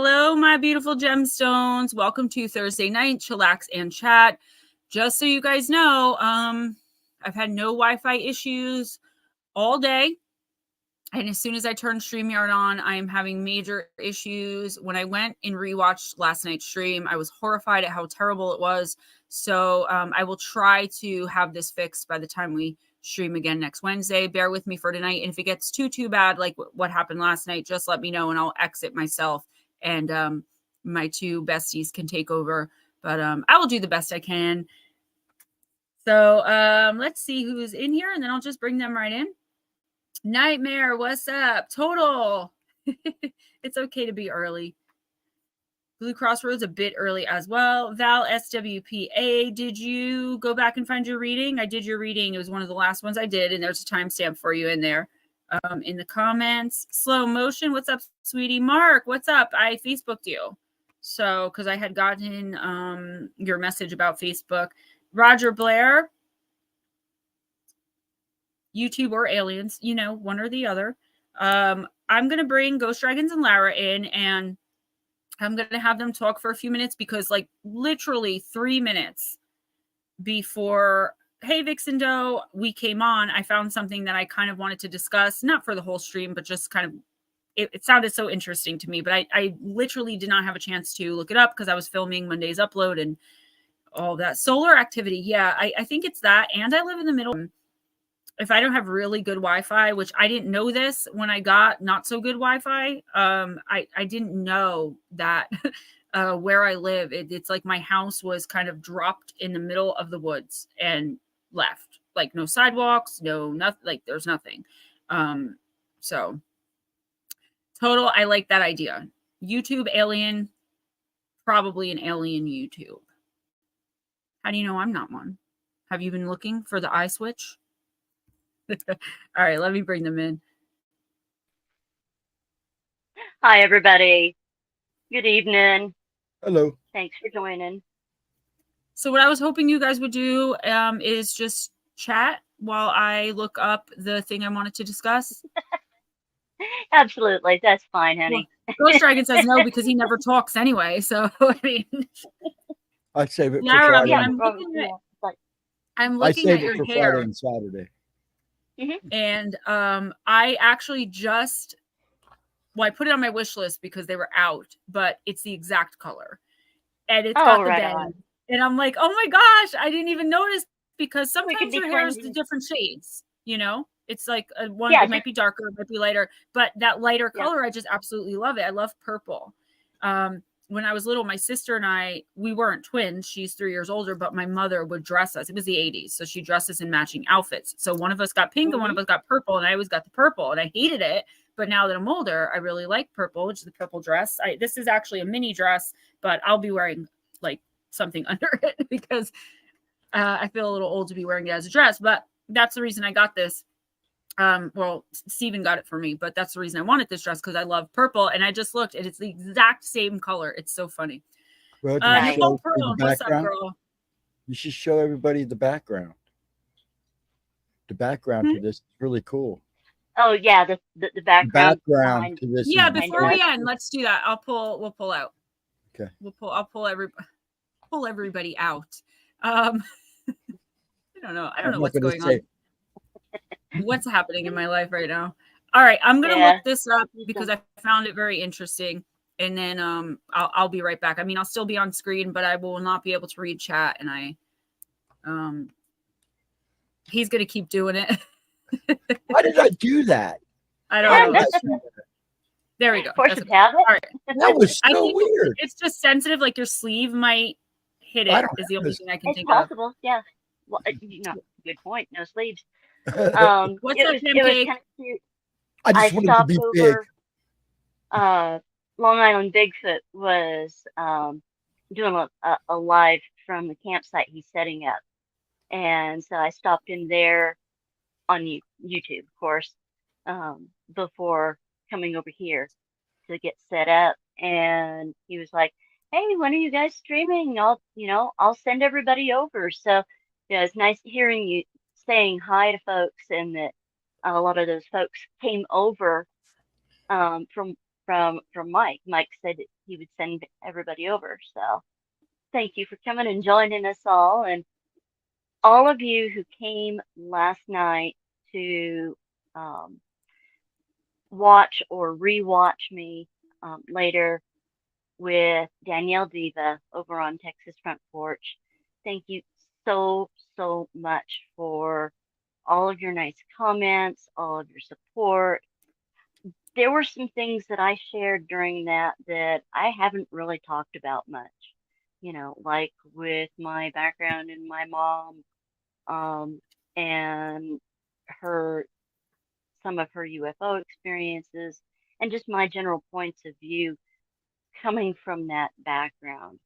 Hello, my beautiful gemstones. Welcome to Thursday night, Chillax and Chat. Just so you guys know, I've had no Wi-Fi issues all day. And as soon as I turned StreamYard on, I am having major issues. When I went and rewatched last night's stream, I was horrified at how terrible it was. So I will try to have this fixed by the time we stream again next Wednesday. Bear with me for tonight. And if it gets too bad, like what happened last night, just let me know and I'll exit myself. And my two besties can take over. But I will do the best I can. So let's see who's in here. And then I'll just bring them right in. Nightmare, what's up? Total. It's okay to be early. Blue Crossroads a bit early as well. Val SWPA, did you go back and find your reading? I did your reading. It was one of the last ones I did, and there's a timestamp for you in there. In the comments. Slow Motion, what's up, sweetie? Mark, what's up? I Facebooked you. So, because I had gotten your message about Facebook. Roger Blair, YouTube or aliens, you know, one or the other. I'm going to bring Ghost Dragons and Lara in, and I'm going to have them talk for a few minutes because, like, literally 3 minutes before Hey Vixen Doe, we came on, I found something that I kind of wanted to discuss, not for the whole stream, but just kind of, it sounded so interesting to me, but I literally did not have a chance to look it up because I was filming Monday's upload and all that. Solar activity, yeah, I think it's that, and I live in the middle. If I don't have really good Wi-Fi, which I didn't know this when I got not so good Wi-Fi, I didn't know that where I live, it's like my house was kind of dropped in the middle of the woods and left. Like no sidewalks, no nothing. Like there's nothing. So total, I like that idea. YouTube alien, probably an alien YouTube. How do you know I'm not one? Have you been looking for the eye switch? All right, let me bring them in. Hi, everybody. Good evening. Hello. Thanks for joining. So what I was hoping you guys would do is just chat while I look up the thing I wanted to discuss. Absolutely. That's fine, honey. Well, Ghost Dragon says no because he never talks anyway. So, I mean. I'd save it Lara, for Friday. I'm looking at your hair. Friday and Saturday. Mm-hmm. And I actually just, I put it on my wish list because they were out, but it's the exact color. And it's got the band. And I'm like, oh my gosh, I didn't even notice because sometimes your hair is the different shades, you know? It's like one, it might be darker, it might be lighter, but that lighter color, I just absolutely love it. I love purple. When I was little, my sister and I, we weren't twins. She's 3 years older, but my mother would dress us. It was the 80s. So she dressed us in matching outfits. So one of us got pink and one of us got purple, and I always got the purple, and I hated it. But now that I'm older, I really like purple, which is the purple dress. This is actually a mini dress, but I'll be wearing like something under it because I feel a little old to be wearing it as a dress. But that's the reason I got this. Well, Steven got it for me, but that's the reason I wanted this dress because I love purple. And I just looked and it's the exact same color. It's so funny. Well, Nicole Pearl, what's up, girl? You should show everybody the background. The background to this is really cool. Oh yeah, the background to this. Yeah, before we end, let's do that. We'll pull out. Okay. I'll pull everybody out. I don't know what's going on. What's happening in my life right now? All right, I'm gonna look this up because I found it very interesting, and then I'll be right back. I mean, I'll still be on screen, but I will not be able to read chat, and he's gonna keep doing it. Why did I do that? I don't know. There we go. All right. That was so weird. It's just sensitive, like your sleeve might hit it. Is the only thing I can think of. It's possible, yeah. Well, good point. No sleeves. What's up, it was kind of cute. I just wanted to be big. Long Island Bigfoot was doing a live from the campsite he's setting up, and so I stopped in there on YouTube, of course, before coming over here to get set up. And he was like, "Hey, when are you guys streaming? I'll send everybody over." So yeah, it's nice hearing you saying hi to folks, and that a lot of those folks came over from Mike. Mike said he would send everybody over. So thank you for coming and joining us all. And all of you who came last night to watch or rewatch me later with Danielle Diva over on Texas Front Porch. Thank you so, so much for all of your nice comments, all of your support. There were some things that I shared during that I haven't really talked about much, you know, like with my background and my mom, and some of her UFO experiences, and just my general points of view coming from that background.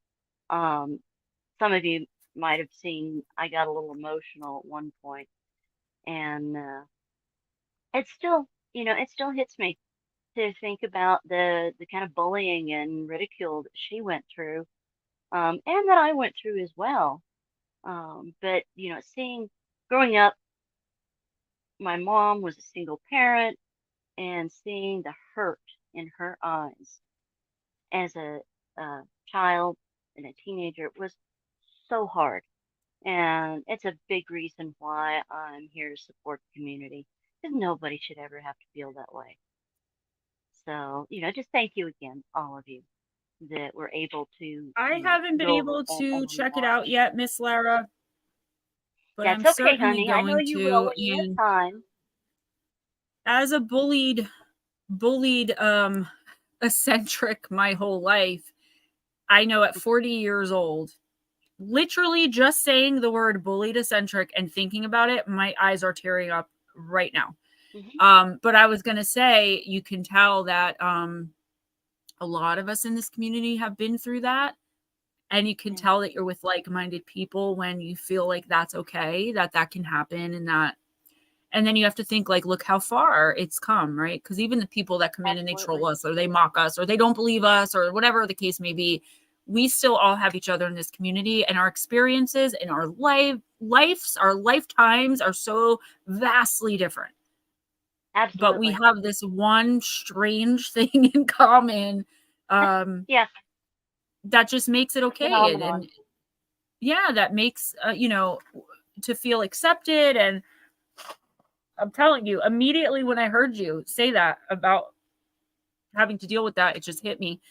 Some of you might have seen I got a little emotional at one point, and it still, it still hits me to think about the kind of bullying and ridicule that she went through, and that I went through as well. But growing up, my mom was a single parent, and seeing the hurt in her eyes as a child and a teenager was so hard. And it's a big reason why I'm here to support the community, because nobody should ever have to feel that way. So, just thank you again, all of you, that were able to. I haven't been able to check it out yet, Miss Lara, but That's I'm okay, certainly honey. I know going you will to. when you And have time. as a bullied eccentric my whole life, I know at 40 years old, literally just saying the word bullied eccentric and thinking about it, my eyes are tearing up right now. But I was going to say, you can tell that a lot of us in this community have been through that. And you can tell that you're with like-minded people when you feel like that's okay, that can happen, and then you have to think, like, look how far it's come, right? Because even the people that come in and they troll us, or they mock us, or they don't believe us, or whatever the case may be, we still all have each other in this community, and our experiences and our our lifetimes are so vastly different. Absolutely. But we have this one strange thing in common. Yeah. That just makes it okay. And yeah, that makes, to feel accepted. And I'm telling you, immediately when I heard you say that about having to deal with that, it just hit me,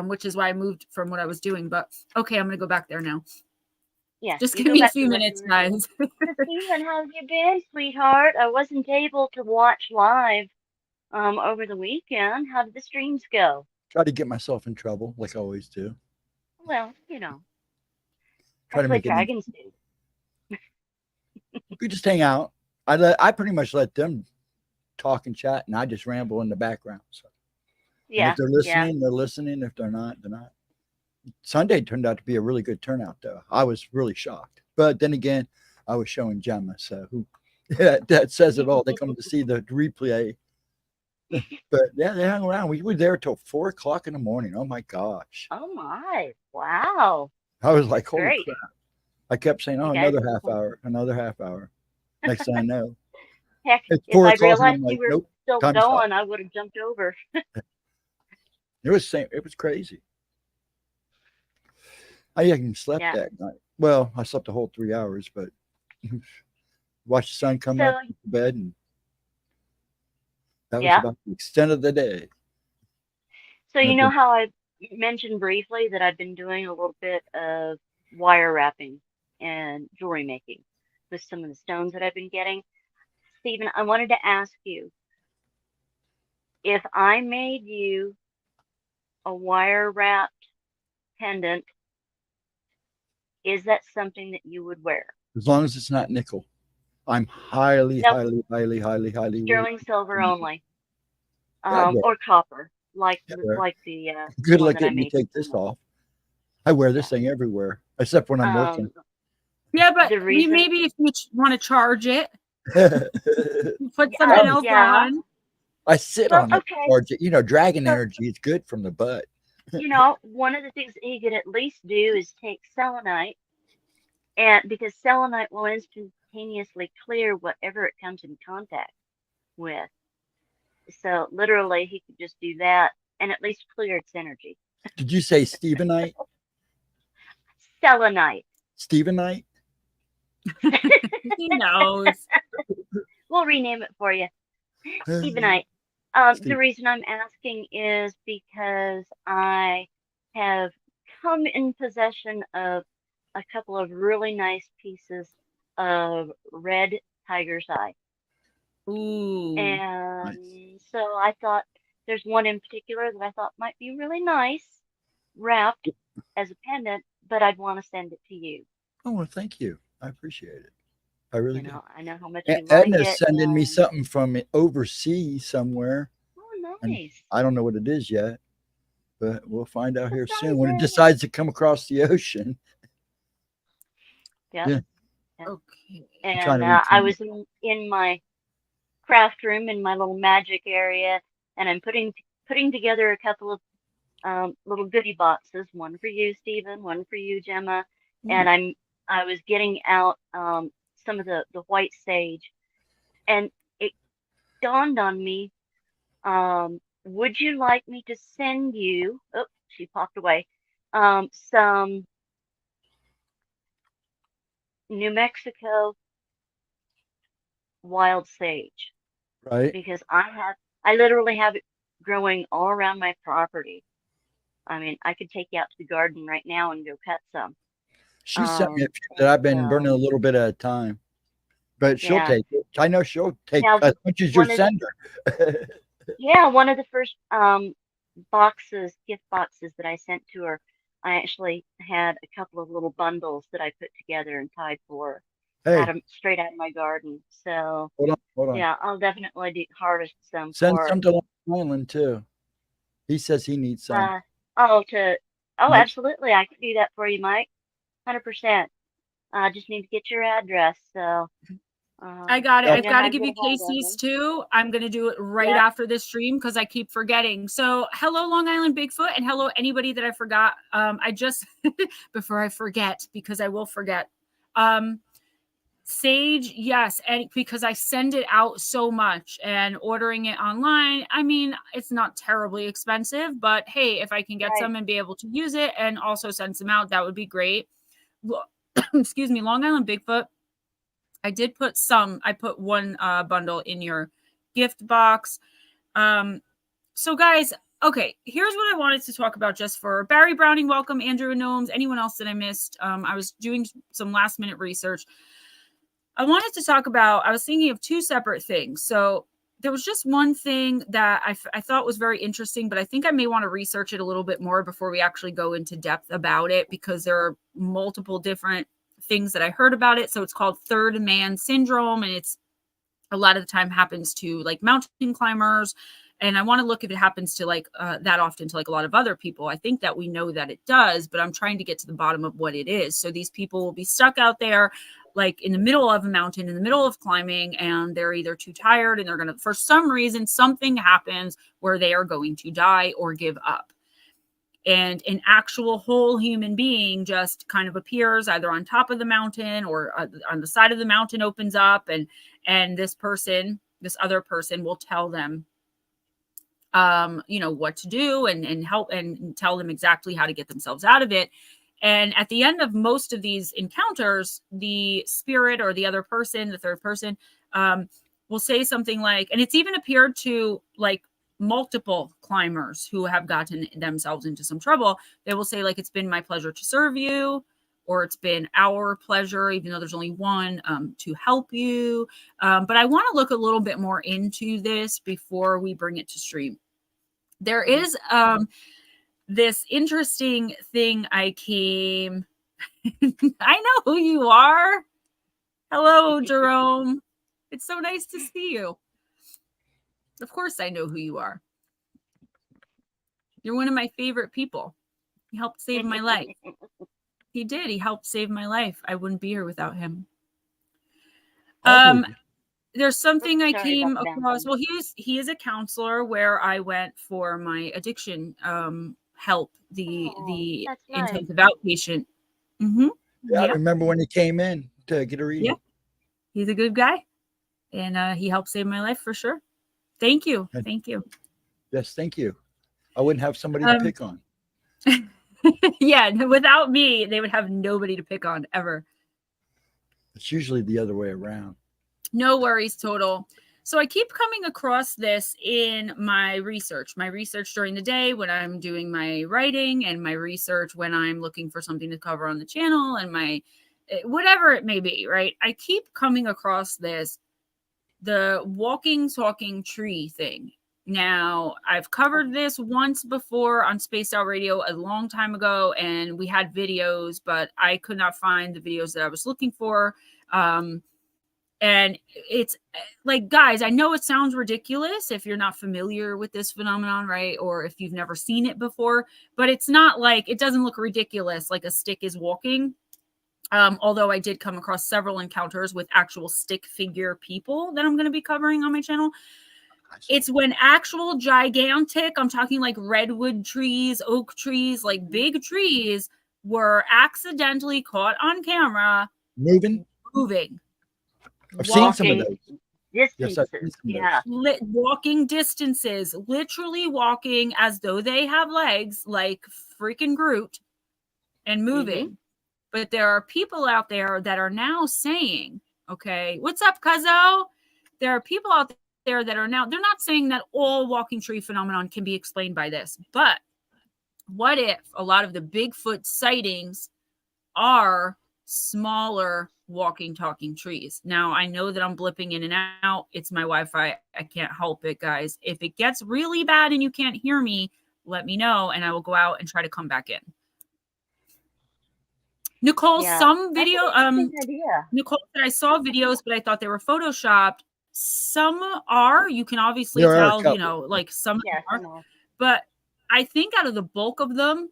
which is why I moved from what I was doing. But okay, I'm going to go back there now. Yeah. Just give me a few minutes, guys. Stephen, how have you been, sweetheart? I wasn't able to watch live over the weekend. How did the streams go? Try to get myself in trouble, like I always do. Well, Try to that's what make dragons do. We just hang out. I pretty much let them talk and chat, and I just ramble in the background. So yeah, and if they're listening, they're listening. If they're not, they're not. Sunday turned out to be a really good turnout, though. I was really shocked. But then again, I was showing Gemma, so that says it all. They come to see the replay. But yeah, they hung around. We were there till 4 o'clock in the morning. Oh my gosh. Oh my. Wow. I was like, holy Great. crap. I kept saying, oh, another half hour, another half hour. Next thing I know. Heck, it's if I realized like, you were nope, still going, I would have jumped over. It was crazy. I even slept that night. Well, I slept the whole 3 hours, but watched the sun come up to bed, and that was about the extent of the day. So you know how I mentioned briefly that I've been doing a little bit of wire wrapping and jewelry making with some of the stones that I've been getting? Stephen, I wanted to ask you, if I made you a wire wrapped pendant, is that something that you would wear? As long as it's not nickel. I'm highly sterling silver only, or copper, like the good luck getting me take this off. I wear this thing everywhere, except when I'm working. Yeah, but maybe if you want to charge it, put something else on. I sit on it, charge it. Dragon energy is good from the butt. One of the things that you could at least do is take selenite, and because selenite will instantaneously clear whatever it comes in contact with. So literally, he could just do that and at least clear its energy. Did you say Stephenite? Selenite. Stephenite? He knows. We'll rename it for you. Stephenite. The reason I'm asking is because I have come in possession of a couple of really nice pieces of red tiger's eye. Ooh. And so I thought there's one in particular that I thought might be really nice, wrapped as a pendant, but I'd want to send it to you. Oh, well, thank you. I appreciate it. I really do. I know how much you like Edna's it. sending me something from overseas somewhere. Oh, And nice. I don't know what it is yet, but we'll find out here soon when it Surprise. decides to come across the ocean. Yep. Yeah. Okay. And I was in my craft room in my little magic area, and I'm putting together a couple of little goodie boxes, one for you, Stephen, one for you, Gemma, and I was getting out some of the white sage, and it dawned on me, would you like me to send you, oh, she popped away, some New Mexico wild sage? Right. Because I literally have it growing all around my property. I mean, I could take you out to the garden right now and go cut some. She sent me a few that I've been burning a little bit at a time, but she'll take it. I know she'll take as much as you send her. Yeah, one of the first gift boxes that I sent to her, I actually had a couple of little bundles that I put together and tied for her. Hey, straight out of my garden. So hold on. Yeah, I'll definitely harvest some. Send some to Long Island too. He says he needs some. Absolutely, I can do that for you, Mike. 100%. I just need to get your address. So I got it. I've got to give you Casey's too. I'm going to do it right after this stream because I keep forgetting. So hello, Long Island Bigfoot, and hello, anybody that I forgot. I just, before I forget, because I will forget. Sage, yes, and because I send it out so much and ordering it online, I mean, it's not terribly expensive, but hey, if I can get some and be able to use it and also send some out, that would be great. Excuse me, Long Island Bigfoot. I did put I put one bundle in your gift box. So guys, okay, here's what I wanted to talk about just for Barry Browning. Welcome, Andrew and Gnomes. Anyone else that I missed? I was doing some last minute research. I wanted to talk about, I was thinking of two separate things. So there was just one thing that I thought was very interesting, but I think I may want to research it a little bit more before we actually go into depth about it, because there are multiple different things that I heard about it. So it's called third man syndrome, and it's a lot of the time happens to like mountain climbers. And I want to look if it happens to like that often to like a lot of other people. I think that we know that it does, but I'm trying to get to the bottom of what it is. So these people will be stuck out there like in the middle of a mountain, in the middle of climbing, and they're either too tired and they're going to, for some reason, something happens where they are going to die or give up. And an actual whole human being just kind of appears either on top of the mountain or on the side of the mountain, opens up, and this other person will tell them, what to do and help and tell them exactly how to get themselves out of it. And at the end of most of these encounters, the spirit or the other person, the third person, will say something like, and it's even appeared to like multiple climbers who have gotten themselves into some trouble. They will say like, it's been my pleasure to serve you, or it's been our pleasure, even though there's only one, to help you. But I want to look a little bit more into this before we bring it to stream. There is this interesting thing I came. I know who you are. Hello, Jerome. It's so nice to see you. Of course, I know who you are. You're one of my favorite people. He helped save my life. He did. He helped save my life. I wouldn't be here without him. There's something I came across. Well, he is a counselor where I went for my addiction help, the intensive outpatient. Mm-hmm. Yeah, I remember when he came in to get a reading. Yeah, he's a good guy, and he helped save my life for sure. Thank you. Thank you. Yes, thank you. I wouldn't have somebody to pick on. Yeah, without me, they would have nobody to pick on ever. It's usually the other way around. No worries, total. So I keep coming across this in my research during the day when I'm doing my writing, and my research when I'm looking for something to cover on the channel, and my whatever it may be, right? I keep coming across this, the walking, talking tree thing. Now, I've covered this once before on Spaced Out Radio a long time ago, and we had videos, but I could not find the videos that I was looking for. And it's like, guys, I know it sounds ridiculous if you're not familiar with this phenomenon, right? Or if you've never seen it before, but it's not like, it doesn't look ridiculous like a stick is walking. Although I did come across several encounters with actual stick figure people that I'm going to be covering on my channel. It's when actual gigantic, I'm talking like redwood trees, oak trees, like big trees were accidentally caught on camera moving. I've seen some of those. Distances. Yes, walking distances, literally walking as though they have legs, like freaking Groot, and moving. But there are people out there that are now saying, okay, what's up, Cuzzo? There are people out there that are now, they're not saying that all walking tree phenomenon can be explained by this, but what if a lot of the Bigfoot sightings are smaller walking, talking trees? Now, I know that I'm blipping in and out. It's my Wi-Fi. I can't help it, guys. If it gets really bad and you can't hear me, let me know, and I will go out and try to come back in. Nicole, some video, Nicole said I saw videos, but I thought they were photoshopped. Some are, you can obviously tell, you know, like some are, but I think out of the bulk of them,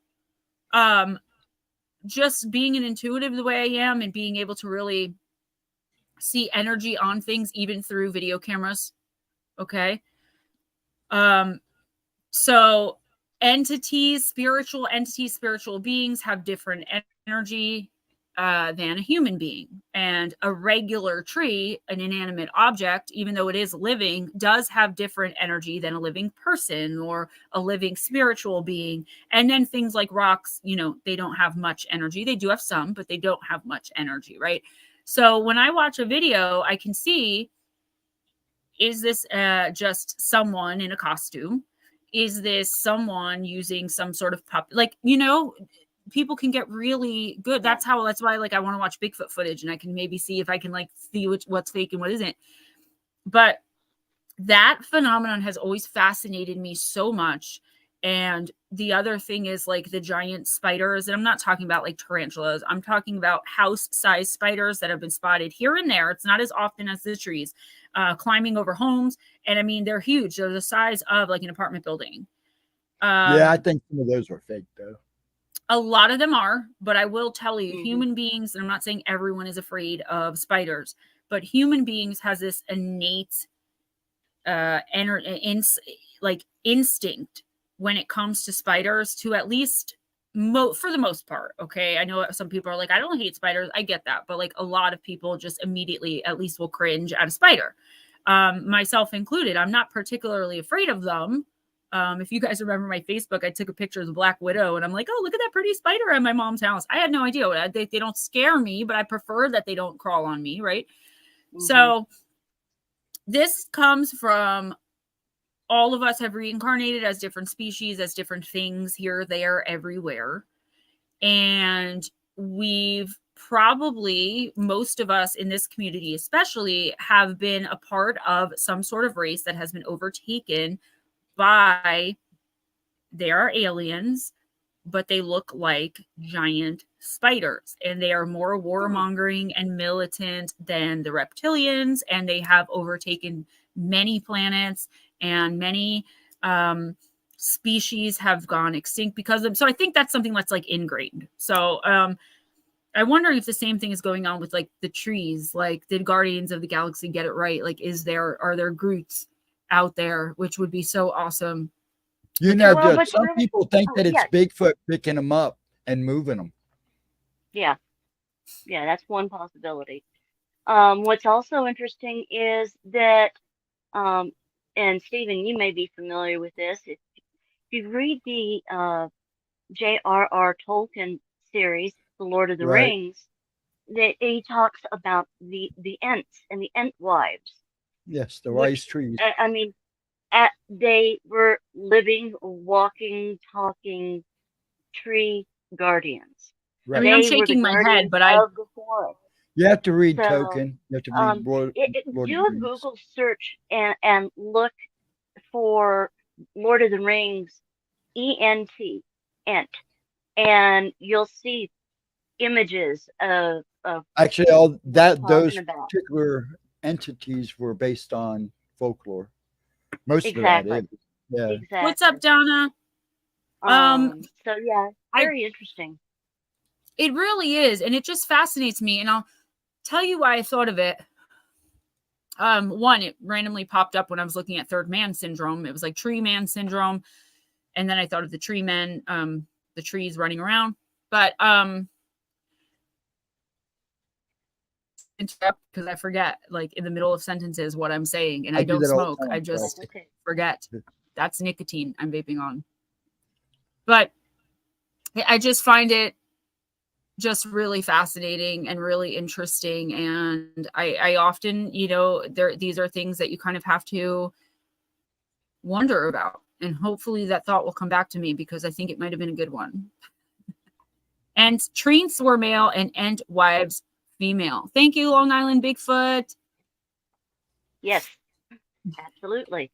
just being an intuitive the way I am and being able to really see energy on things, even through video cameras. Okay. So entities, spiritual beings have different energy than a human being. And a regular tree, an inanimate object, even though it is living, does have different energy than a living person or a living spiritual being. And then things like rocks, you know, they don't have much energy. They do have some, but they don't have much energy, right? So when I watch a video, I can see, is this just someone in a costume? Is this someone using some sort of puppet? Like, you know, people can get really good. That's why, like, I want to watch Bigfoot footage, and I can maybe see if I can like see what's fake and what isn't. But that phenomenon has always fascinated me so much. And the other thing is like the giant spiders, and I'm not talking about like tarantulas. I'm talking about house-sized spiders that have been spotted here and there. It's not as often as the trees, climbing over homes. And I mean, they're huge. They're the size of like an apartment building. Yeah, I think some of those are fake though. A lot of them are, but I will tell you, human beings, and I'm not saying everyone is afraid of spiders, but human beings has this innate instinct when it comes to spiders, to at least for the most part. Okay, I know some people are like, I don't hate spiders. I get that, but like a lot of people just immediately at least will cringe at a spider, myself included. I'm not particularly afraid of them. If you guys remember my Facebook, I took a picture of the Black Widow, and I'm like, oh, look at that pretty spider at my mom's house. I had no idea. They don't scare me, but I prefer that they don't crawl on me, right? So this comes from, all of us have reincarnated as different species, as different things here, there, everywhere. And we've probably, most of us in this community especially, have been a part of some sort of race that has been overtaken by, they are aliens, but they look like giant spiders, and they are more warmongering and militant than the reptilians, and they have overtaken many planets, and many species have gone extinct because of them. So I think that's something that's like ingrained. So I'm wondering if the same thing is going on with like the trees. Like, did Guardians of the Galaxy get it right? Like, are there Groots out there, which would be so awesome? You know, some people think that it's Bigfoot picking them up and moving them. Yeah, that's one possibility. What's also interesting is that, and Stephen, you may be familiar with this. If you read the J.R.R. Tolkien series, The Lord of the Right. Rings, he talks about the Ents and the Ent wives. Yes, the wise Which, trees. I mean, they were living, walking, talking tree guardians. I Right. mean, I'm They were the shaking my head, guardians but I of the forest. You have to read So, Tolkien. You have to read Lord of do the a Rings. Google search and look for Lord of the Rings, ENT, Ent, and you'll see images of Actually, all what I'm that talking those about. particular entities were based on folklore. Most of that Exactly. is. Yeah. what's up, Exactly. Donna? So yeah, I very interesting. it really is, and it just fascinates me, and I'll tell you why I thought of it. One, it randomly popped up when I was looking at third man syndrome. It was like tree man syndrome, and then I thought of the tree men, the trees running around. But interrupt because I forget, like in the middle of sentences, what I'm saying, and I I do don't that all smoke. the I time. just So. Okay. forget. That's nicotine I'm vaping on. But I just find it just really fascinating and really interesting. And I often, these are things that you kind of have to wonder about. And hopefully that thought will come back to me because I think it might have been a good one. And treats were male and Ent wives female. Thank you, Long Island Bigfoot. Yes, absolutely.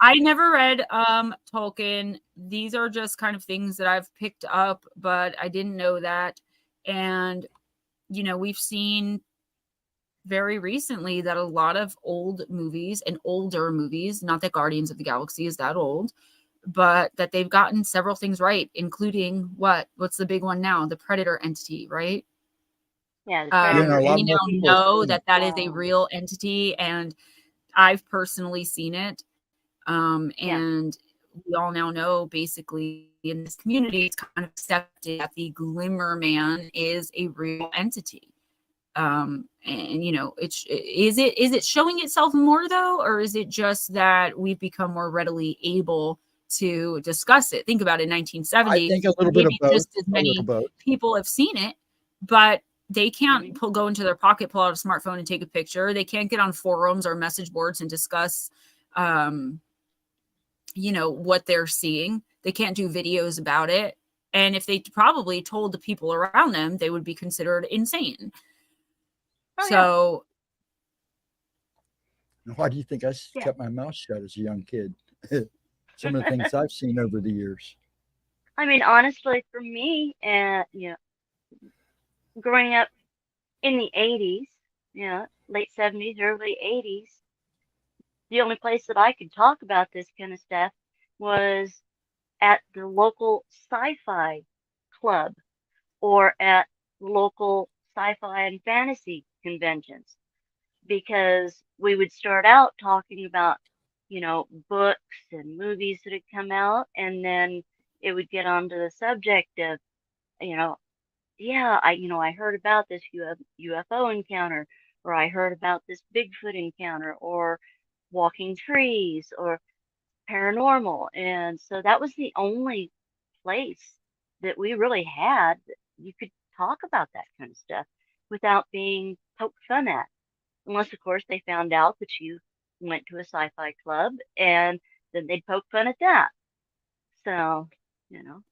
I never read Tolkien. These are just kind of things that I've picked up, but I didn't know that. And we've seen very recently that a lot of old movies and older movies, not that Guardians of the Galaxy is that old, but that they've gotten several things right, including what's the big one now? The Predator entity, right? Yeah, the Yeah, and predator a lot We more now people have know seen it. that is a real entity, and I've personally seen it. Yeah. And we all now know, basically, in this community, it's kind of accepted that the Glimmer Man is a real entity. And is it showing itself more though, or is it just that we've become more readily able to discuss it? Think about it, in I 1970, think a little bit of maybe both. just as A little many both. people have seen it, but they can't Mhm. go into their pocket, pull out a smartphone and take a picture. They can't get on forums or message boards and discuss what they're seeing. They can't do videos about it, and if they probably told the people around them, they would be considered insane. Oh yeah. So Why do you think I Yeah. kept my mouth shut as a young kid? Some of the things I've seen over the years. I mean, honestly, for me, growing up in the 80s, late 70s, early 80s, the only place that I could talk about this kind of stuff was at the local sci-fi club or at local sci-fi and fantasy conventions, because we would start out talking about, books and movies that had come out, and then it would get onto the subject of, you know, yeah, I heard about this UFO encounter, or I heard about this Bigfoot encounter, or walking trees, or paranormal. And so that was the only place that we really had that you could talk about that kind of stuff without being poked fun at. Unless, of course, they found out that you went to a sci-fi club, and then they'd poke fun at that. So,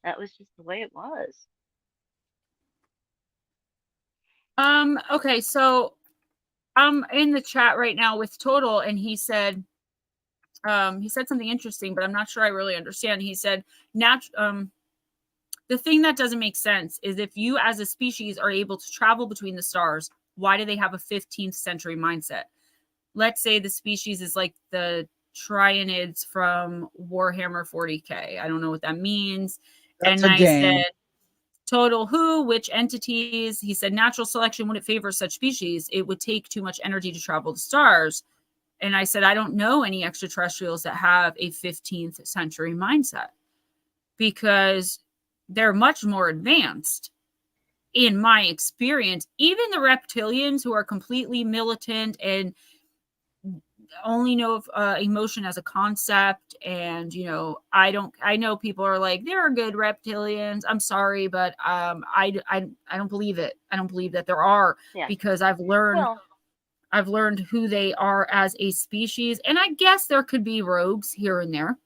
that was just the way it was. Okay, so I'm in the chat right now with Total, and he said something interesting, but I'm not sure I really understand. He said, the thing that doesn't make sense is if you as a species are able to travel between the stars, why do they have a 15th century mindset? Let's say the species is like the Trianids from Warhammer 40K. I don't know what that means. That's And a I game. said, Total who, which entities? He said, natural selection wouldn't favor such species. It would take too much energy to travel to stars. And I said, I don't know any extraterrestrials that have a 15th century mindset because they're much more advanced in my experience. Even the reptilians who are completely militant and only know of emotion as a concept, and I know people are like, there are good reptilians. I'm sorry, but I don't believe it. I don't believe that there are, Yeah. because I've learned who they are as a species, and I guess there could be rogues here and there.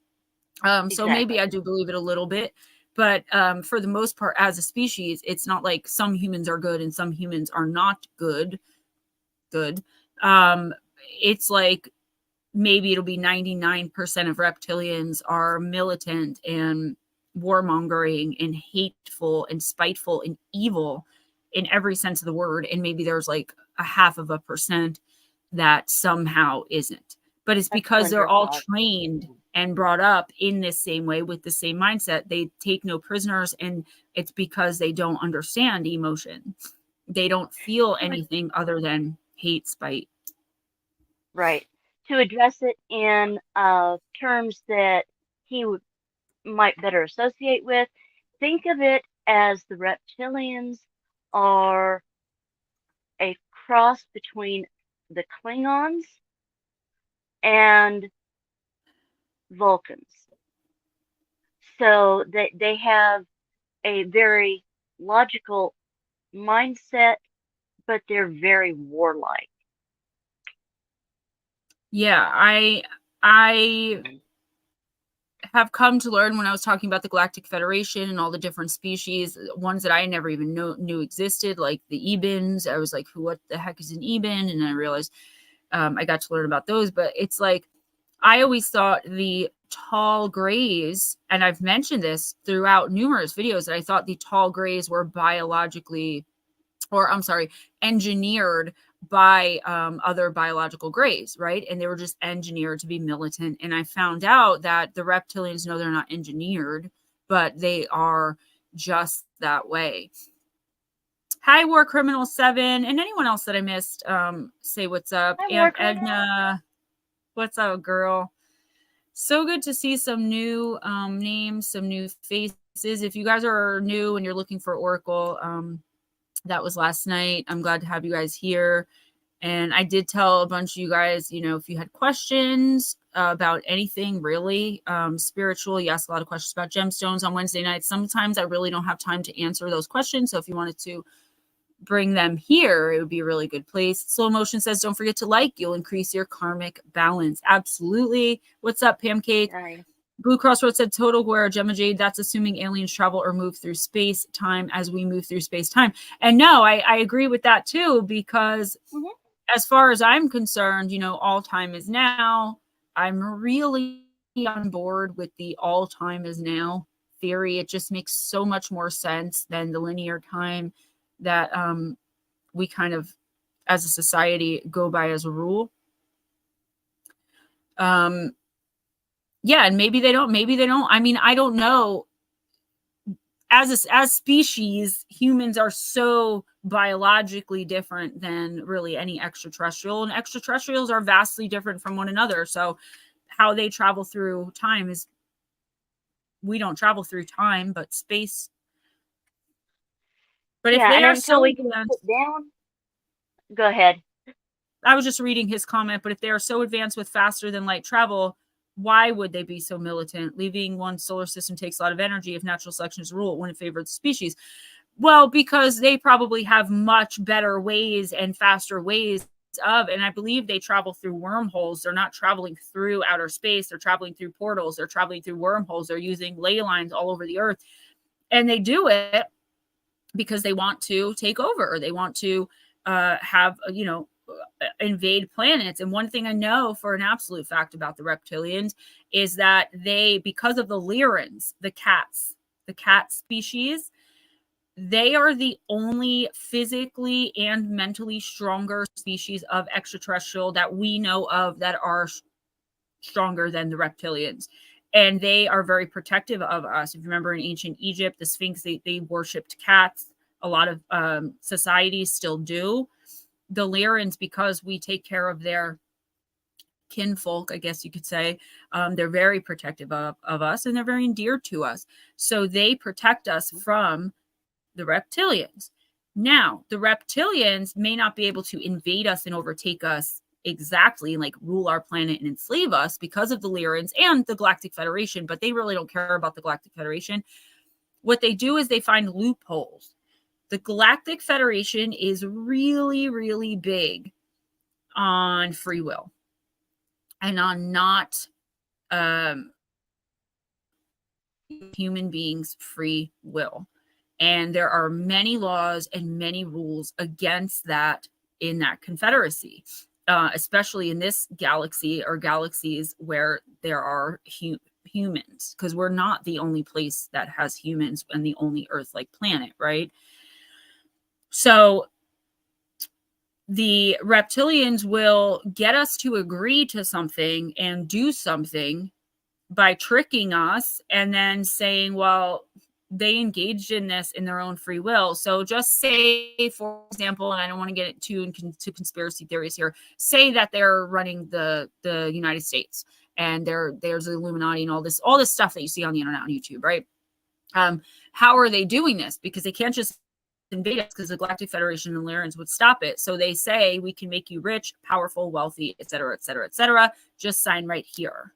So maybe I do believe it a little bit, but for the most part, as a species, it's not like some humans are good and some humans are not good. It's like maybe it'll be 99% of reptilians are militant and warmongering and hateful and spiteful and evil in every sense of the word, and maybe there's like a 0.5% that somehow isn't. But it's because they're all trained and brought up in this same way with the same mindset. They take no prisoners, and it's because they don't understand emotion. They don't feel anything other than hate, spite. Right. To address it in terms that he might better associate with, think of it as the reptilians are a cross between the Klingons and Vulcans. So they have a very logical mindset, but they're very warlike. Yeah, I have come to learn, when I was talking about the Galactic Federation and all the different species, ones that I never even knew existed, like the Ebens. I was like, what the heck is an Eben? And I realized I got to learn about those. But it's like, I always thought the tall grays, and I've mentioned this throughout numerous videos, that I thought the tall grays were engineered by other biological grays, right? And they were just engineered to be militant. And I found out that the reptilians, no, they're not engineered, but they are just that way. Hi, War Criminal 7, and anyone else that I missed, say what's up. Hi, Aunt Edna, what's up, girl? So good to see some new names, some new faces. If you guys are new and you're looking for Oracle, that was last night. I'm glad to have you guys here. And I did tell a bunch of you guys, if you had questions about anything really spiritual, you asked a lot of questions about gemstones on Wednesday nights. Sometimes I really don't have time to answer those questions. So if you wanted to bring them here, it would be a really good place. Slow Motion says, don't forget to like, you'll increase your karmic balance. Absolutely. What's up, Pancake? Right. Blue Crossroads said, total where Gemma Jade, that's assuming aliens travel or move through space time as we move through space time. And no, I agree with that too, because as far as I'm concerned, all time is now. I'm really on board with the all time is now theory. It just makes so much more sense than the linear time that we kind of, as a society, go by as a rule. Yeah, and maybe they don't. I mean, I don't know. As species, humans are so biologically different than really any extraterrestrial, and extraterrestrials are vastly different from one another. So how they travel through time is, we don't travel through time, but space. But if they are so advanced, down, go ahead. I was just reading his comment, but if they are so advanced with faster than light travel, why would they be so militant? Leaving one solar system takes a lot of energy. If natural selection is a rule, it wouldn't favor the species. Well, because they probably have much better ways and faster ways of, and I believe they travel through wormholes. They're not traveling through outer space. They're traveling through portals. They're traveling through wormholes. They're using ley lines all over the earth. And they do it because they want to take over. They want to have, invade planets. And one thing I know for an absolute fact about the reptilians is that they, because of the Lyrans, the cat species, they are the only physically and mentally stronger species of extraterrestrial that we know of that are stronger than the reptilians. And they are very protective of us. If you remember in ancient Egypt, the Sphinx, they worshipped cats. A lot of societies still do. The Lyrans, because we take care of their kinfolk, I guess you could say, they're very protective of us, and they're very endeared to us. So they protect us from the reptilians. Now, the reptilians may not be able to invade us and overtake us exactly, like rule our planet and enslave us because of the Lyrans and the Galactic Federation, but they really don't care about the Galactic Federation. What they do is they find loopholes. The Galactic Federation is really, really big on free will and on not human beings' free will. And there are many laws and many rules against that in that confederacy, especially in this galaxy or galaxies where there are humans, because we're not the only place that has humans and the only Earth-like planet, right? So the reptilians will get us to agree to something and do something by tricking us and then saying, well, they engaged in this in their own free will. So just say, for example, and I don't want to get too into conspiracy theories here, say that they're running the United States and there's the Illuminati and all this stuff that you see on the internet, on YouTube, right? How are they doing this? Because they can't just invade us, because the Galactic Federation and Lyrans would stop it. So they say, we can make you rich, powerful, wealthy, etc., etc., etc. Just sign right here.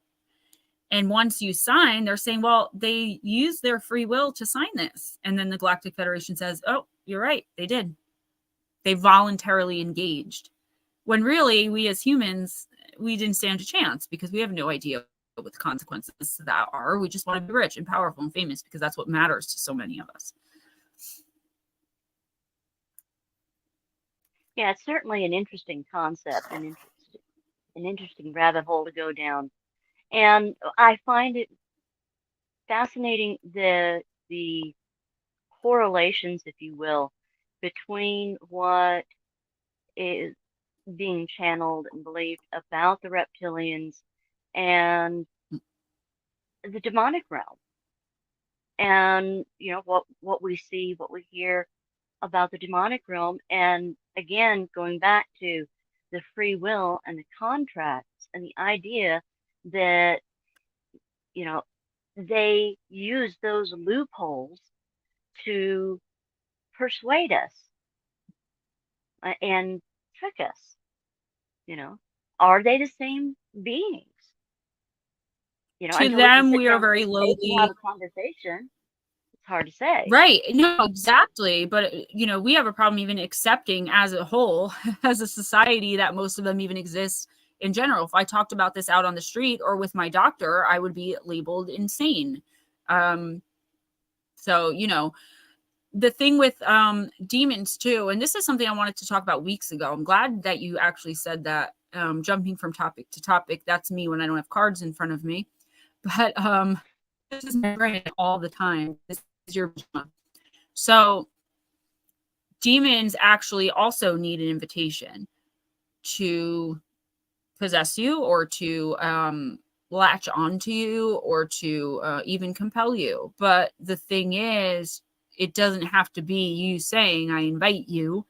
And once you sign, they're saying, well, they used their free will to sign this. And then the Galactic Federation says, oh, you're right, they did. They voluntarily engaged. When really, we as humans, we didn't stand a chance, because we have no idea what the consequences of that are. We just want to be rich and powerful and famous, because that's what matters to so many of us. Yeah, it's certainly an interesting concept, an interesting rabbit hole to go down. And I find it fascinating the correlations, if you will, between what is being channeled and believed about the reptilians and the demonic realm. And, you know, what we see, what we hear about the demonic realm. And again, going back to the free will and the contracts and the idea that, you know, they use those loopholes to persuade us and trick us. You know, are they the same beings? You know, To until them, we we can sit are down very and lowly. have a conversation. It's hard to say. Right. No, exactly. But, you know, we have a problem even accepting as a whole, as a society, that most of them even exist in general. If I talked about this out on the street or with my doctor, I would be labeled insane. So, you know, the thing with demons too, and this is something I wanted to talk about weeks ago. I'm glad that you actually said that. Jumping from topic to topic, that's me when I don't have cards in front of me. But this is my brain all the time. This is your so demons actually also need an invitation to possess you, or to latch onto you, or to even compel you. But the thing is, it doesn't have to be you saying, I invite you.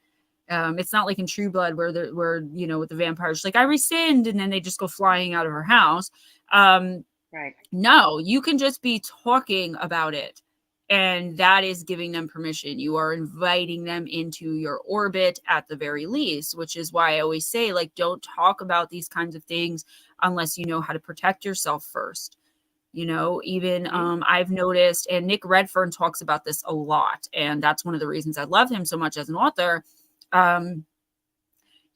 It's not like in True Blood where you know, with the vampires, like, I rescind, and then they just go flying out of her house. Right. No, you can just be talking about it, and that is giving them permission. You are inviting them into your orbit at the very least, which is why I always say, like, don't talk about these kinds of things unless you know how to protect yourself first. You know, even I've noticed, and Nick Redfern talks about this a lot, and that's one of the reasons I love him so much as an author.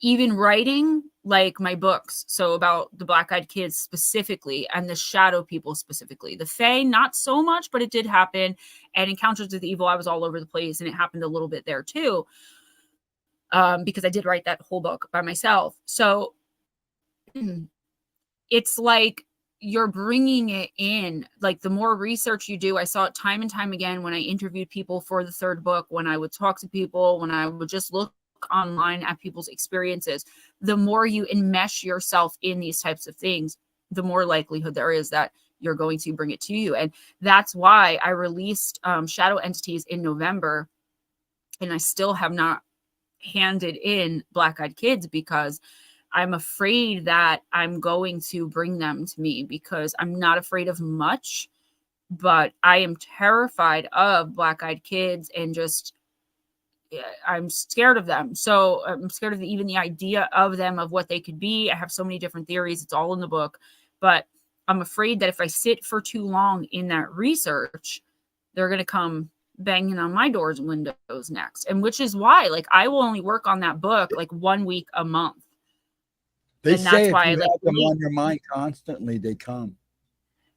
Even writing, like, my books, so about the Black-Eyed Kids specifically, and the Shadow People specifically. The Fae, not so much, but it did happen. And Encounters with Evil, I was all over the place, and it happened a little bit there too, because I did write that whole book by myself. So it's like you're bringing it in. Like, the more research you do, I saw it time and time again when I interviewed people for the third book, when I would talk to people, when I would just look online at people's experiences, the more you enmesh yourself in these types of things, the more likelihood there is that you're going to bring it to you. And that's why I released Shadow Entities in November, and I still have not handed in Black-Eyed Kids, because I'm afraid that I'm going to bring them to me, because I'm not afraid of much, but I am terrified of Black-Eyed Kids, and just I'm scared of them. So I'm scared of even the idea of them, of what they could be. I have so many different theories. It's all in the book, but I'm afraid that if I sit for too long in that research, they're going to come banging on my doors and windows next. And which is why, like, I will only work on that book like 1 week a month. They And say that's if why, you like, have them on your mind constantly, they come.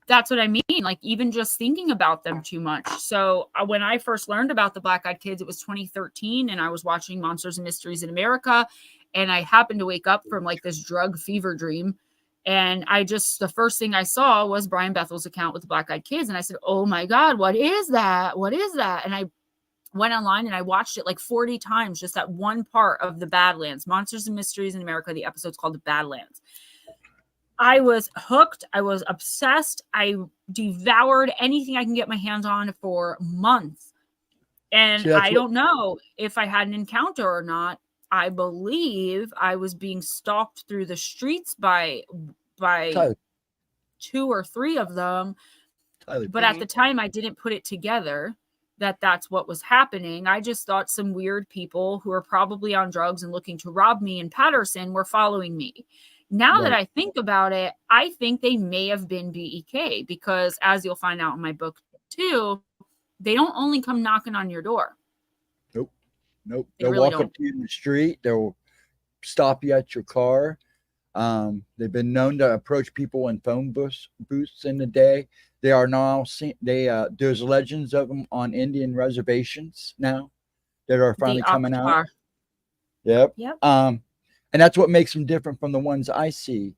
that's what I mean. Like, even just thinking about them too much. So when I first learned about the Black-Eyed Kids, it was 2013, and I was watching Monsters and Mysteries in America, and I happened to wake up from like this drug fever dream. And the first thing I saw was Brian Bethel's account with the Black-Eyed Kids. And I said, oh my God, what is that? What is that? And I went online and I watched it like 40 times, just that one part of the Badlands, Monsters and Mysteries in America. The episode's called The Badlands. I was hooked. I was obsessed. I devoured anything I can get my hands on for months. And I don't know if I had an encounter or not. I believe I was being stalked through the streets by Tyler. 2 or 3 of them. Tyler. But at the time, I didn't put it together that that's what was happening. I just thought some weird people who are probably on drugs and looking to rob me in Patterson were following me. Now that I think about it, I think they may have been BEK, because as you'll find out in my book too, they don't only come knocking on your door. Nope. They They'll really walk don't. up to you in the street. They'll stop you at your car. They've been known to approach people in phone booths in the day. They are now seen. There's legends of them on Indian reservations now that are finally coming out. Yep. And that's what makes them different from the ones I see,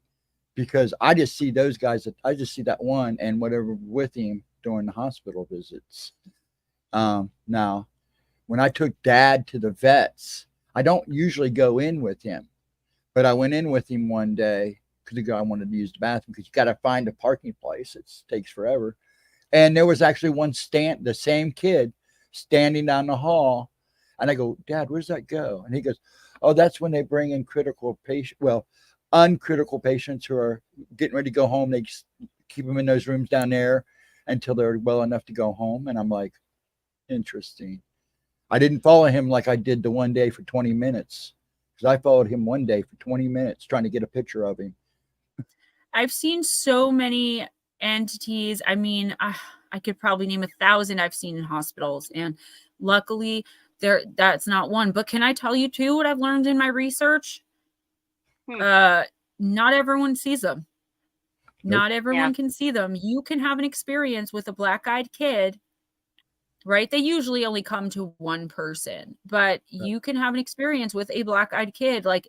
because I just see those guys. I just see that one and whatever with him during the hospital visits. Now, when I took Dad to the vets, I don't usually go in with him, but I went in with him one day because the guy wanted to use the bathroom, because you got to find a parking place. It takes forever. And there was actually the same kid standing down the hall. And I go, Dad, where's that go? And he goes, oh, that's when they bring in uncritical patients who are getting ready to go home. They keep them in those rooms down there until they're well enough to go home. And I'm like, interesting. I didn't follow him like I did the one day for 20 minutes, because I followed him one day for 20 minutes trying to get a picture of him. I've seen so many entities. I mean, I could probably name 1,000 I've seen in hospitals, and luckily that's not one. But can I tell you too what I've learned in my research? Not everyone sees them. Not everyone can see them. You can have an experience with a black-eyed kid, right? They usually only come to one person, but you can have an experience with a black-eyed kid, like,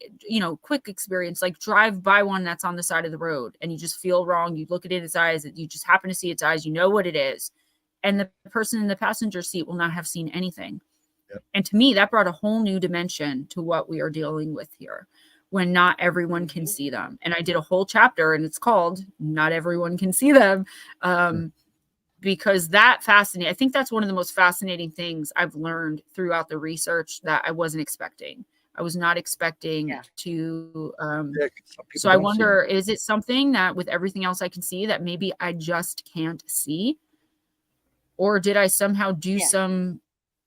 quick experience, like drive by one that's on the side of the road and you just feel wrong. You look at its eyes, you just happen to see its eyes, you know what it is. And the person in the passenger seat will not have seen anything. Yep. And to me, that brought a whole new dimension to what we are dealing with here, when not everyone can see them. And I did a whole chapter, and it's called Not Everyone Can See Them. Because that fascinating. I think that's one of the most fascinating things I've learned throughout the research that I wasn't expecting. I was not expecting to. So I wonder, is it something that with everything else I can see that maybe I just can't see? Or did I somehow do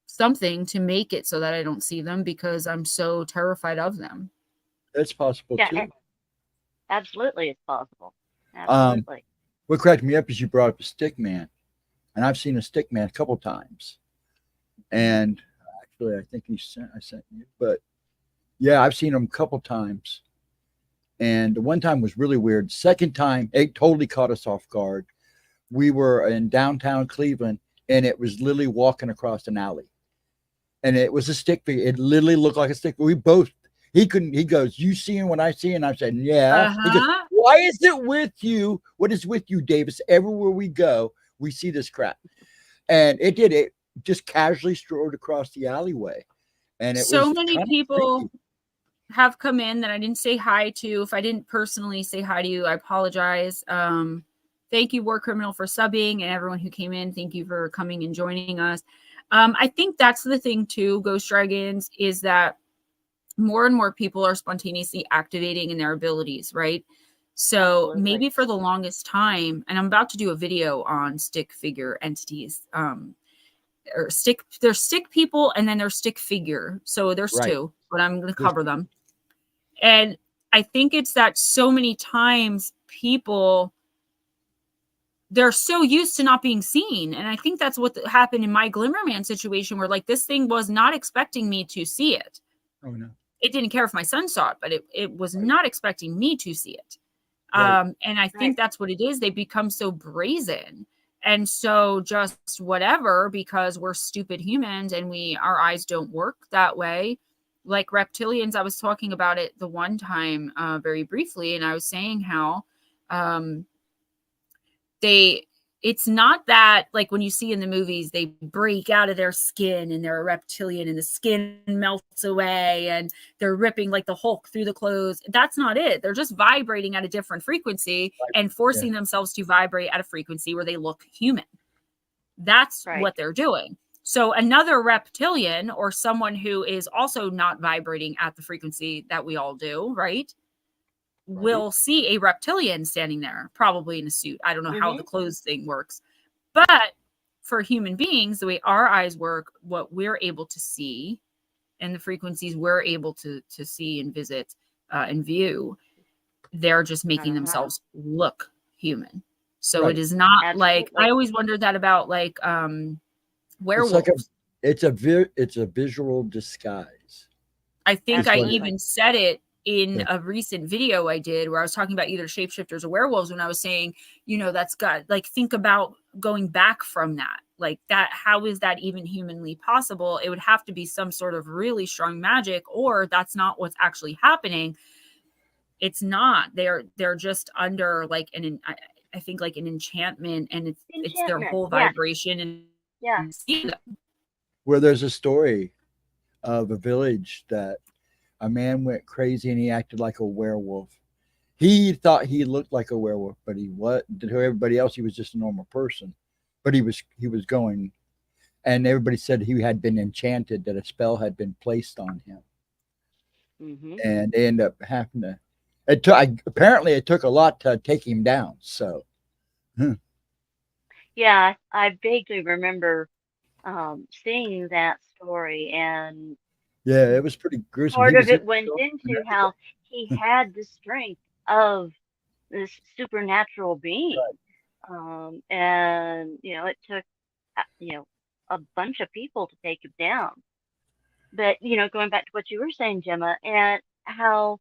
something to make it so that I don't see them because I'm so terrified of them? That's possible too. Absolutely, it's possible. Absolutely. What cracked me up is you brought up a stick man. And I've seen a stick man a couple times. And actually, I think I sent you. But yeah, I've seen him a couple times. And the one time was really weird. Second time, it totally caught us off guard. We were in downtown Cleveland, and it was literally walking across an alley. And it was a stick figure. It literally looked like a stick. He goes, you seeing what I see? And I said, yeah. He goes, why is it with you? What is with you, Davis? Everywhere we go, we see this crap. And it just casually strolled across the alleyway. And it so was many people have come in that I didn't say hi to. If I didn't personally say hi to you, I apologize. Thank you, War Criminal, for subbing, and everyone who came in. Thank you for coming and joining us. I think that's the thing too, Ghost Dragons, is that more and more people are spontaneously activating in their abilities, right? So maybe for the longest time, and I'm about to do a video on stick figure entities. or stick. There's stick people, and then there's stick figure. So there's Right. two, but I'm going to cover them. And I think it's that so many times people, they're so used to not being seen. And I think that's what happened in my Glimmerman situation, where like this thing was not expecting me to see it. Oh no. It didn't care if my son saw it, but it was not expecting me to see it. Right. And I think that's what it is. They become so brazen and so just whatever, because we're stupid humans and our eyes don't work that way. Like reptilians, I was talking about it the one time very briefly, and I was saying how it's not that like when you see in the movies, they break out of their skin and they're a reptilian and the skin melts away and they're ripping like the Hulk through the clothes. That's not it. They're just vibrating at a different frequency and forcing themselves to vibrate at a frequency where they look human. That's what they're doing. So another reptilian or someone who is also not vibrating at the frequency that we all do, right? Will see a reptilian standing there, probably in a suit. I don't know how the clothes thing works. But for human beings, the way our eyes work, what we're able to see and the frequencies we're able to see and visit and view, they're just making themselves look human. So it is not like, I always wondered that about like werewolves. It's a visual disguise. I think I even said it in a recent video I did where I was talking about either shapeshifters or werewolves, when I was saying, you know, that's got like, think about going back from that, like that. How is that even humanly possible? It would have to be some sort of really strong magic, or that's not what's actually happening. It's not. They're just under like I think like an enchantment, and it's their whole vibration and see them. Where there's a story of a village that a man went crazy and he acted like a werewolf. He thought he looked like a werewolf, but he was, to everybody else, he was just a normal person. But he was going, and everybody said he had been enchanted, that a spell had been placed on him. And they ended up having to, apparently it took a lot to take him down. So, yeah, I vaguely remember seeing that story, and yeah, it was pretty gruesome. Part of it went into how he had the strength of this supernatural being. And, you know, it took, you know, a bunch of people to take him down. But, you know, going back to what you were saying, Gemma, and how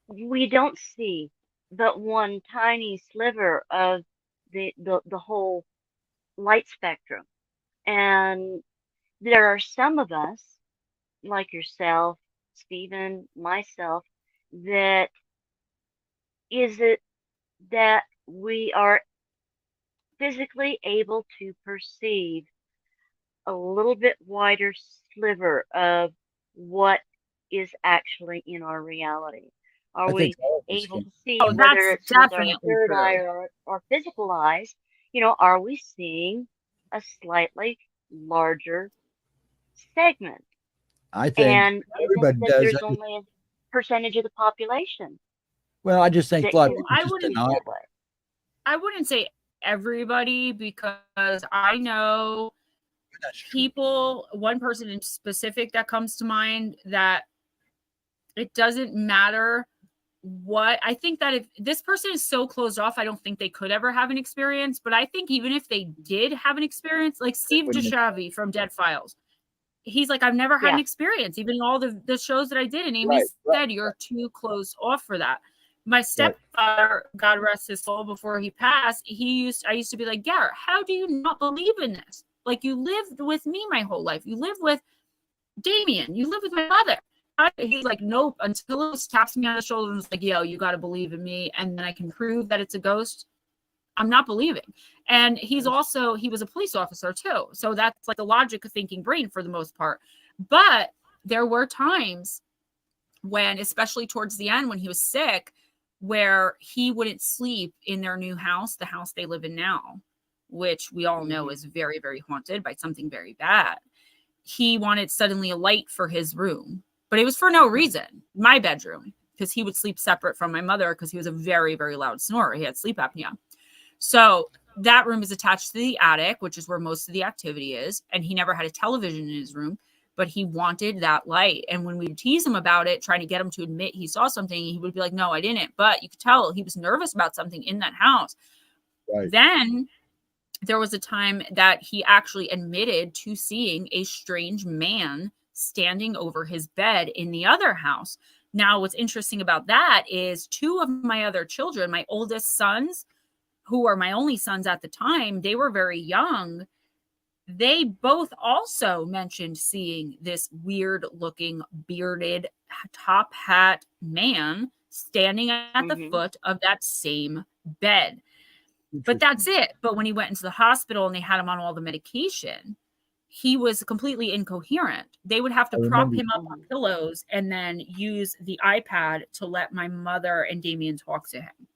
we don't see but one tiny sliver of the whole light spectrum. And there are some of us, like yourself, Stephen, myself, that is it that we are physically able to perceive a little bit wider sliver of what is actually in our reality. Are we able to see, whether it's with our third eye or our physical eyes, you know, are we seeing a slightly larger segment? I think everybody does. There's only a percentage of the population. Well, I just think I wouldn't say everybody, because I know people, one person in specific that comes to mind, that it doesn't matter what. I think that if this person is so closed off, I don't think they could ever have an experience. But I think even if they did have an experience, like Steve Jashavi from Dead Files, he's like, I've never had an experience, even all the shows that I did. And Amy said, you're too close off for that. My stepfather, God rest his soul, before he passed, I used to be like, Garrett, how do you not believe in this? Like, you lived with me my whole life. You live with Damien. You live with my mother. He's like, nope, until it taps me on the shoulder and was like, yo, you got to believe in me. And then I can prove that it's a ghost. I'm not believing. And he was a police officer too. So that's like the logic of thinking brain for the most part. But there were times when, especially towards the end, when he was sick, where he wouldn't sleep in their new house, the house they live in now, which we all know is very, very haunted by something very bad. He wanted suddenly a light for his room, but it was for no reason. My bedroom, because he would sleep separate from my mother because he was a very, very loud snorer. He had sleep apnea. So that room is attached to the attic, which is where most of the activity is. And he never had a television in his room, but he wanted that light. And when we would tease him about it, trying to get him to admit he saw something, he would be like, no, I didn't. But you could tell he was nervous about something in that house. Right. Then there was a time that he actually admitted to seeing a strange man standing over his bed in the other house. Now, what's interesting about that is two of my other children, my oldest sons, who are my only sons at the time, they were very young. They both also mentioned seeing this weird looking bearded top hat man standing at the foot of that same bed. But that's it. But when he went into the hospital and they had him on all the medication, he was completely incoherent. They would have to prop him up on pillows and then use the iPad to let my mother and Damien talk to him.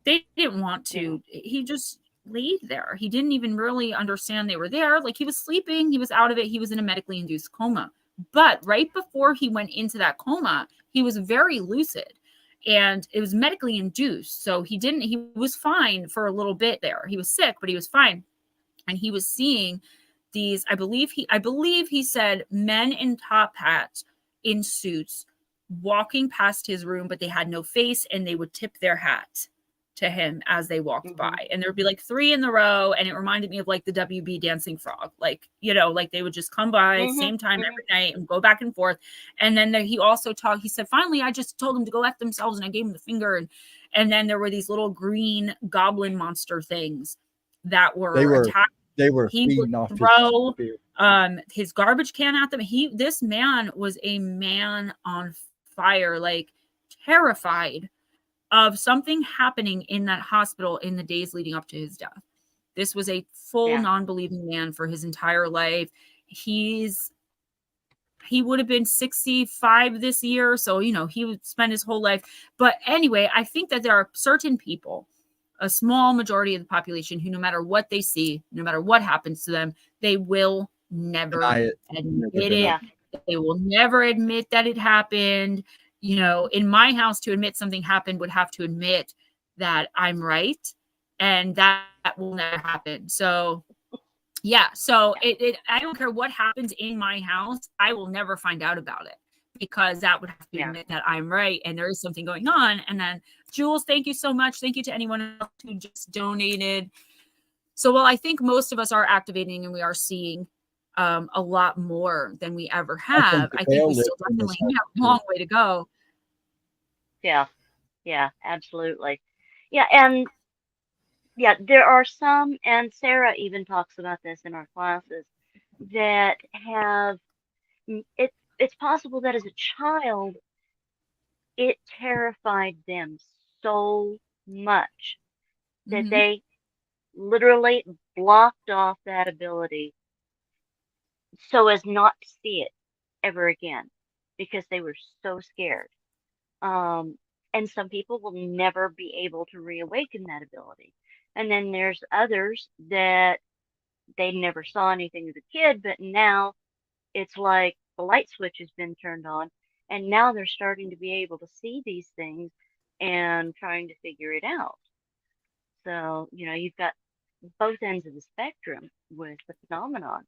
They didn't want to. He just laid there. He didn't even really understand they were there. Like, he was sleeping. He was out of it. He was in a medically induced coma. But right before he went into that coma, he was very lucid. And it was medically induced. So he was fine for a little bit there. He was sick, but he was fine. And he was seeing these, I believe he said, men in top hats in suits walking past his room, but they had no face, and they would tip their hat to him as they walked by. And there would be like 3 in the row. And it reminded me of like the WB Dancing Frog. Like, you know, like they would just come by same time every night and go back and forth. And then he also talked, he said, finally, I just told them to go F themselves. And I gave him the finger. And then there were these little green goblin monster things that were attacking. They were he feeding would off throw his garbage can at them. This man was a man on fire, like terrified of something happening in that hospital in the days leading up to his death. This was a full non-believing man for his entire life. He would have been 65 this year. So, you know, he would spend his whole life. But anyway, I think that there are certain people, a small majority of the population, who no matter what they see, no matter what happens to them, they will never admit it. They will never admit that it happened. You know, in my house, to admit something happened would have to admit that I'm right. And that will never happen. So, yeah. So I don't care what happens in my house. I will never find out about it, because that would have to admit that I'm right and there is something going on. And then, Jules, thank you so much. Thank you to anyone else who just donated. So, well, I think most of us are activating and we are seeing a lot more than we ever have. I think we still definitely have a long way to go. Yeah, absolutely. Yeah, and there are some, and Sarah even talks about this in our classes, that have it's possible that as a child it terrified them so much that they literally blocked off that ability so as not to see it ever again, because they were so scared. And some people will never be able to reawaken that ability. And then there's others that they never saw anything as a kid, but now it's like the light switch has been turned on, and now they're starting to be able to see these things and trying to figure it out. So, you know, you've got both ends of the spectrum with the phenomenon.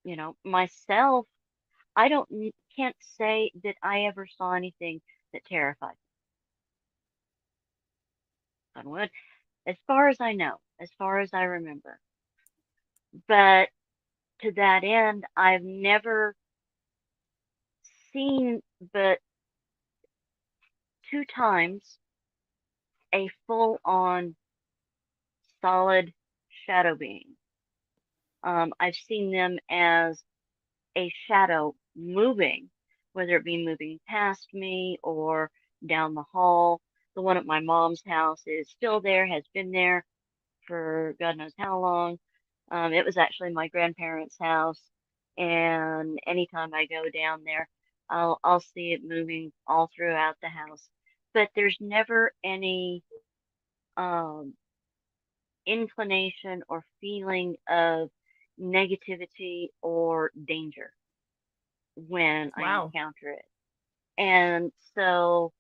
You know, myself, can't say that I ever saw anything that terrified me. On wood, as far as I know, as far as I remember. But to that end, I've never seen but 2 times a full-on solid shadow being. I've seen them as a shadow moving, whether it be moving past me or down the hall. The one at my mom's house is still there, has been there for God knows how long. It was actually my grandparents' house, and anytime I go down there, I'll see it moving all throughout the house. But there's never any inclination or feeling of negativity or danger when I encounter it. And so,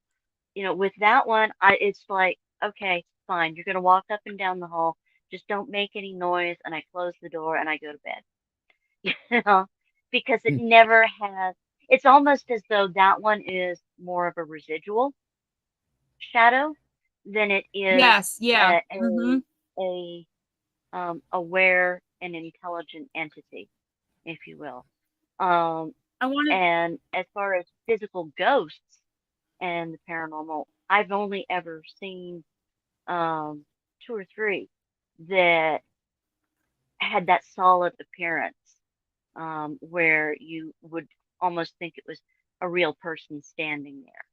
you know, with that one, it's like, okay, fine. You're going to walk up and down the hall. Just don't make any noise. And I close the door and I go to bed. You know, because it never has, it's almost as though that one is more of a residual shadow than it is Yes. Yeah. a aware and intelligent entity, if you will. I wanted. And as far as physical ghosts and the paranormal, I've only ever seen 2 or 3 that had that solid appearance, where you would almost think it was a real person standing there.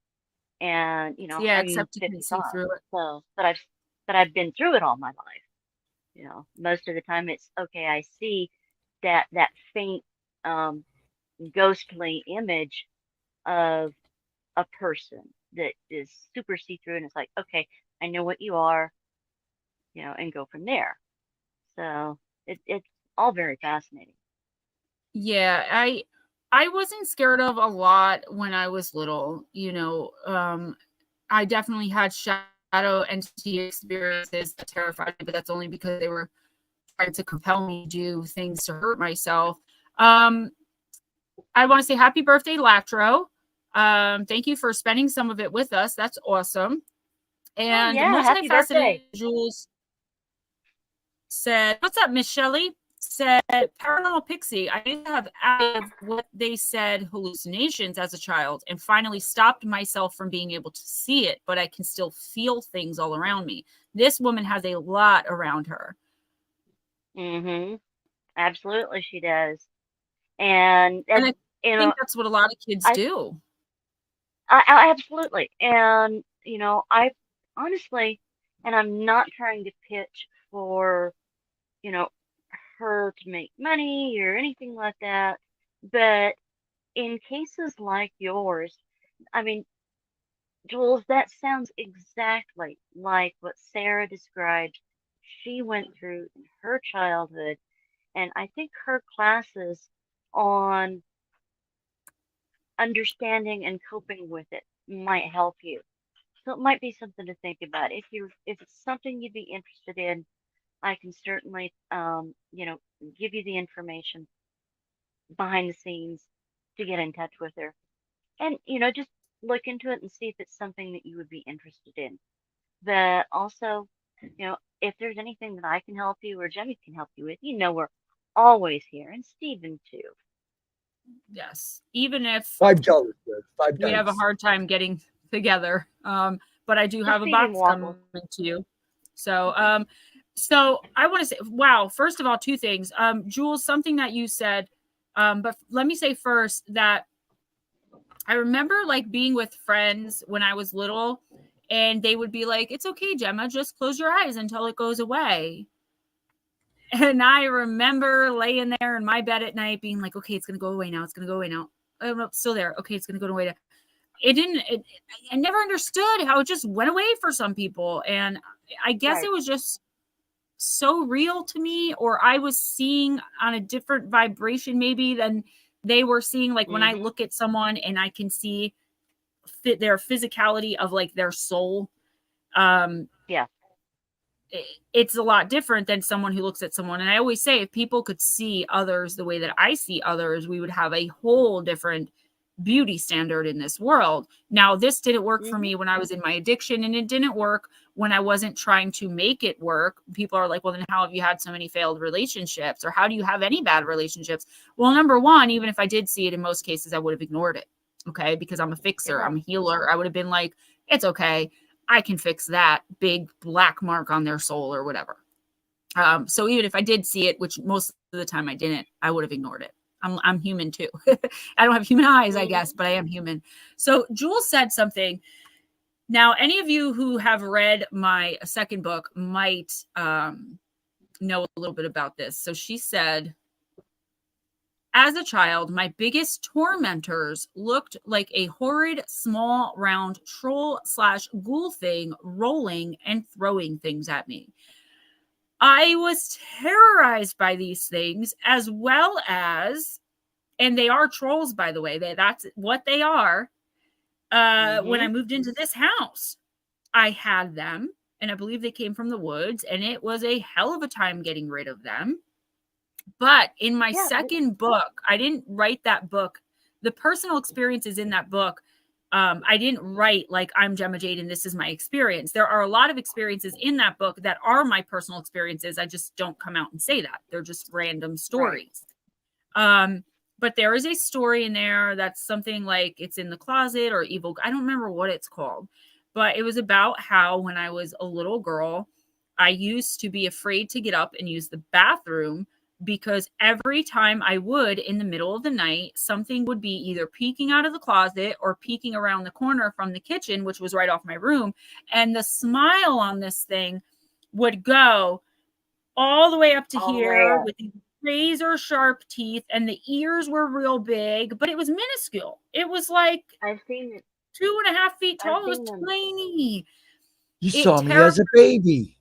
And Yeah, I'm except you can see 55, through it. so but I've been through it all my life. Most of the time it's okay. I see that faint ghostly image of a person that is super see-through, and it's like, okay, I know what you are, and go from there. So it's all very fascinating. Yeah, I wasn't scared of a lot when I was little. I definitely had shadow entity experiences that terrified me, but that's only because they were trying to compel me to do things to hurt myself. I want to say happy birthday, Latro. Thank you for spending some of it with us. That's awesome. And yeah, happy multifaceted birthday. Jules said, "What's up, Miss Shelley?" Said, "Paranormal Pixie, I used to have what they said hallucinations as a child and finally stopped myself from being able to see it, but I can still feel things all around me. This woman has a lot around her." Absolutely, she does. And And I you know, think that's what a lot of kids I, do. I absolutely, and I honestly, and I'm not trying to pitch for you know her to make money or anything like that, but in cases like yours, I mean, Jules, that sounds exactly like what Sarah described she went through in her childhood. And I think her classes on understanding and coping with it might help you. So it might be something to think about. If it's something you'd be interested in, I can certainly give you the information behind the scenes to get in touch with her. And just look into it and see if it's something that you would be interested in. But also, if there's anything that I can help you or Jemmy can help you with, we're always here, and Stephen too. Yes. Even if $5, we have a hard time getting together. But I do Just have a feed box him waffles. coming to you. So so I want to say, wow, first of all, 2 things. Jules, something that you said, but let me say first that I remember like being with friends when I was little, and they would be like, "It's okay, Gemma, just close your eyes until it goes away." And I remember laying there in my bed at night being like, "Okay, it's going to go away now. It's going to go away now. Oh, no, it's still there. Okay, it's going to go away now." I never understood how it just went away for some people. And I guess Right. it was just so real to me, or I was seeing on a different vibration maybe than they were seeing. Like when I look at someone and I can see their physicality of like their soul. Yeah. It's a lot different than someone who looks at someone. And I always say, if people could see others the way that I see others, we would have a whole different beauty standard in this world. Now, this didn't work for me when I was in my addiction, and it didn't work when I wasn't trying to make it work. People are like, "Well, then how have you had so many failed relationships? Or how do you have any bad relationships?" Well, number one, even if I did see it, in most cases, I would have ignored it. Okay. Because I'm a fixer. Yeah. I'm a healer. I would have been like, "It's okay. I can fix that big black mark on their soul," or whatever. So even if I did see it, which most of the time I didn't, I would have ignored it. I'm human too. I don't have human eyes, I guess, but I am human. So Jules said something. Now, any of you who have read my second book might know a little bit about this. So she said, "As a child, my biggest tormentors looked like a horrid, small, round troll/ghoul thing rolling and throwing things at me. I was terrorized by these things, as well as, and they are trolls, by the way, that's what they are. When I moved into this house, I had them, and I believe they came from the woods, and it was a hell of a time getting rid of them. But in my second book, I didn't write that book. The personal experiences in that book, I didn't write like I'm Gemma Jade and this is my experience. There are a lot of experiences in that book that are my personal experiences. I just don't come out and say that. They're just random stories. Right. But there is a story in there that's something like It's in the Closet or Evil. I don't remember what it's called, but it was about how when I was a little girl, I used to be afraid to get up and use the bathroom because every time I would in the middle of the night, something would be either peeking out of the closet or peeking around the corner from the kitchen, which was right off my room. And the smile on this thing would go all the way up to here with these razor sharp teeth, and the ears were real big, but it was minuscule. It was like I've seen it. 2.5 feet tall. It was tiny. You saw me as a baby.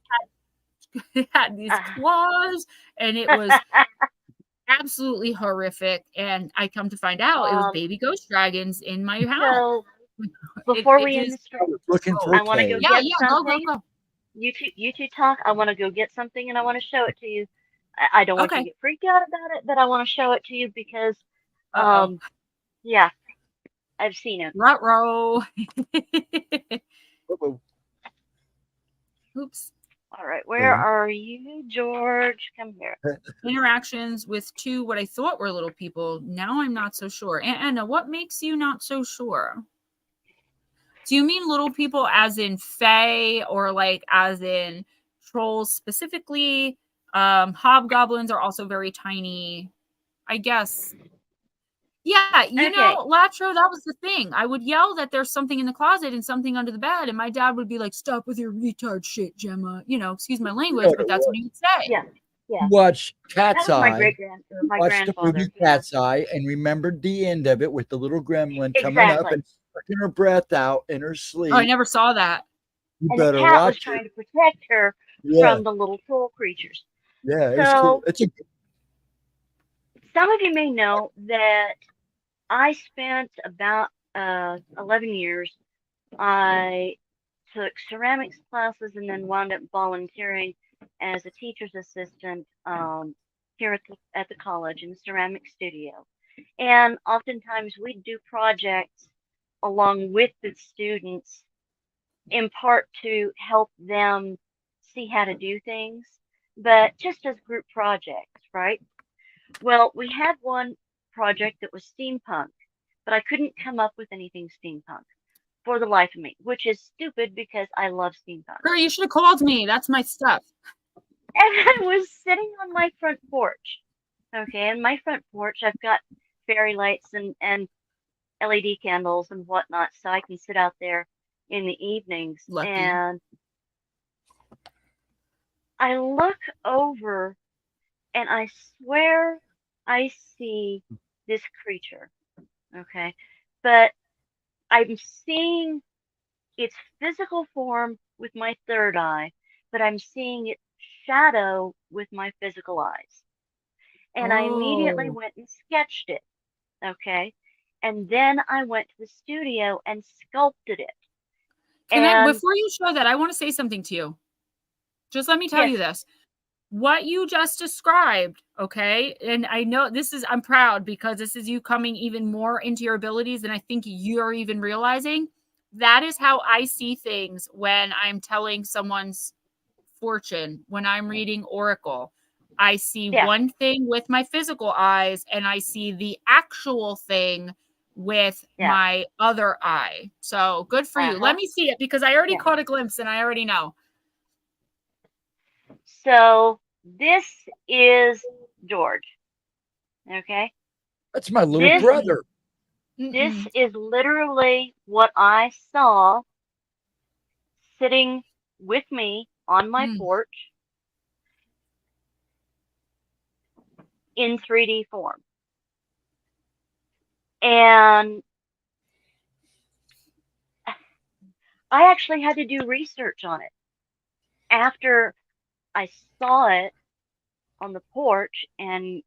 It had these claws, and it was absolutely horrific. And I come to find out it was baby ghost dragons in my house. So before we end the story, looking for I want to go get something. Go. You two talk. I want to go get something, and I want to show it to you. I don't want you to get freaked out about it, but I want to show it to you because, yeah, I've seen it. Ruh-roh. Oops. All right, where are you, George? Come here. Interactions with two what I thought were little people. Now I'm not so sure. Anna, what makes you not so sure? Do you mean little people as in Fae or like as in trolls specifically? Hobgoblins are also very tiny, I guess. Yeah, you know, Latro, that was the thing. I would yell that there's something in the closet and something under the bed, and my dad would be like, "Stop with your retard shit, Gemma." You know, excuse my language, but that's what he would say. Yeah, yeah. Watch Cat's Eye. My watched the movie Cat's Eye and remembered the end of it with the little gremlin coming up and sucking her breath out in her sleep. Oh, I never saw that. You and better the cat watch was trying to protect her from the little troll creatures. Yeah, it's cool. Some of you may know that I spent about 11 years. I took ceramics classes and then wound up volunteering as a teacher's assistant here at the college in the ceramic studio. And oftentimes we'd do projects along with the students in part to help them see how to do things, but just as group projects, right? Well, we had one project that was steampunk, but I couldn't come up with anything steampunk for the life of me, which is stupid because I love steampunk. Girl, you should have called me. That's my stuff. And I was sitting on my front porch. Okay, and my front porch, I've got fairy lights and LED candles and whatnot, so I can sit out there in the evenings. Lucky. And I look over and I swear I see this creature. Okay, but I'm seeing its physical form with my third eye, but I'm seeing its shadow with my physical eyes. And I immediately went and sketched it. Okay, and then I went to the studio and sculpted it. Before you show that, I want to say something to you. Just let me tell you this. What you just described, okay? And I know I'm proud because this is you coming even more into your abilities than I think you're even realizing. That is how I see things when I'm telling someone's fortune, when I'm reading Oracle. I see one thing with my physical eyes and I see the actual thing with my other eye. So good for you. Let me see it because I already caught a glimpse and I already know. So this is George. Okay. That's my little brother. This is literally what I saw sitting with me on my porch in 3D form. And I actually had to do research on it after I saw it on the porch and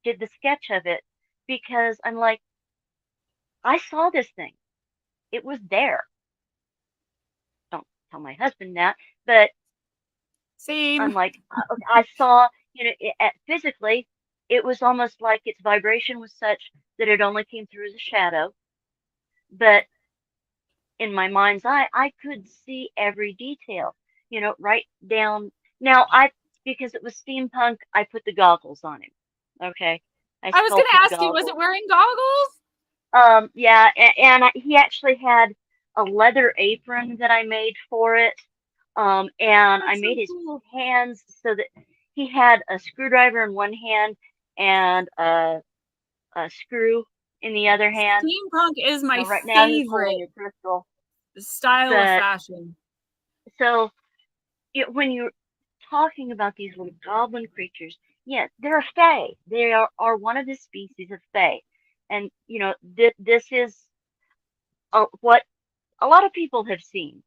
did the sketch of it, because I'm like, I saw this thing. It was there. tell my husband that, but Same. I'm like, I saw, physically, it was almost like its vibration was such that it only came through as a shadow. But in my mind's eye, I could see every detail, right down. Now, because it was steampunk, I put the goggles on him. Okay. I I was going to sculpted ask you, was it goggles. wearing goggles? Yeah, and he actually had a leather apron that I made for it. And I That's so made his cool. hands so that he had a screwdriver in one hand and a screw in the other hand. Steampunk is my Right now he's holding favorite a crystal. style of But fashion. so when you're talking about these little goblin creatures, yeah, they're fae. They are one of the species of fae. And, this is what a lot of people have seen,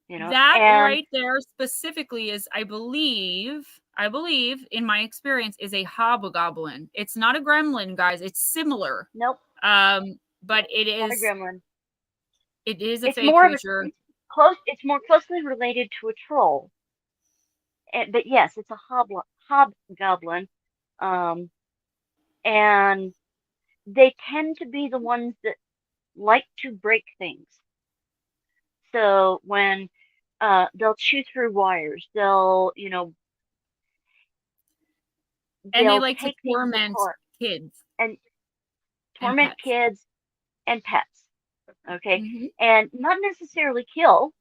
That and right there specifically is, I believe, in my experience, is a hobgoblin. It's not a gremlin, guys. It's similar. nope, But it not a is gremlin. a It's fey more of creature. it's more closely related to a troll. But yes, it's a hobgoblin. Um, and they tend to be the ones that like to break things. So when they'll chew through wires, they'll And they they'll like to take things torment apart kids and and torment pets. kids and pets. Okay, Mhm. and not necessarily kill.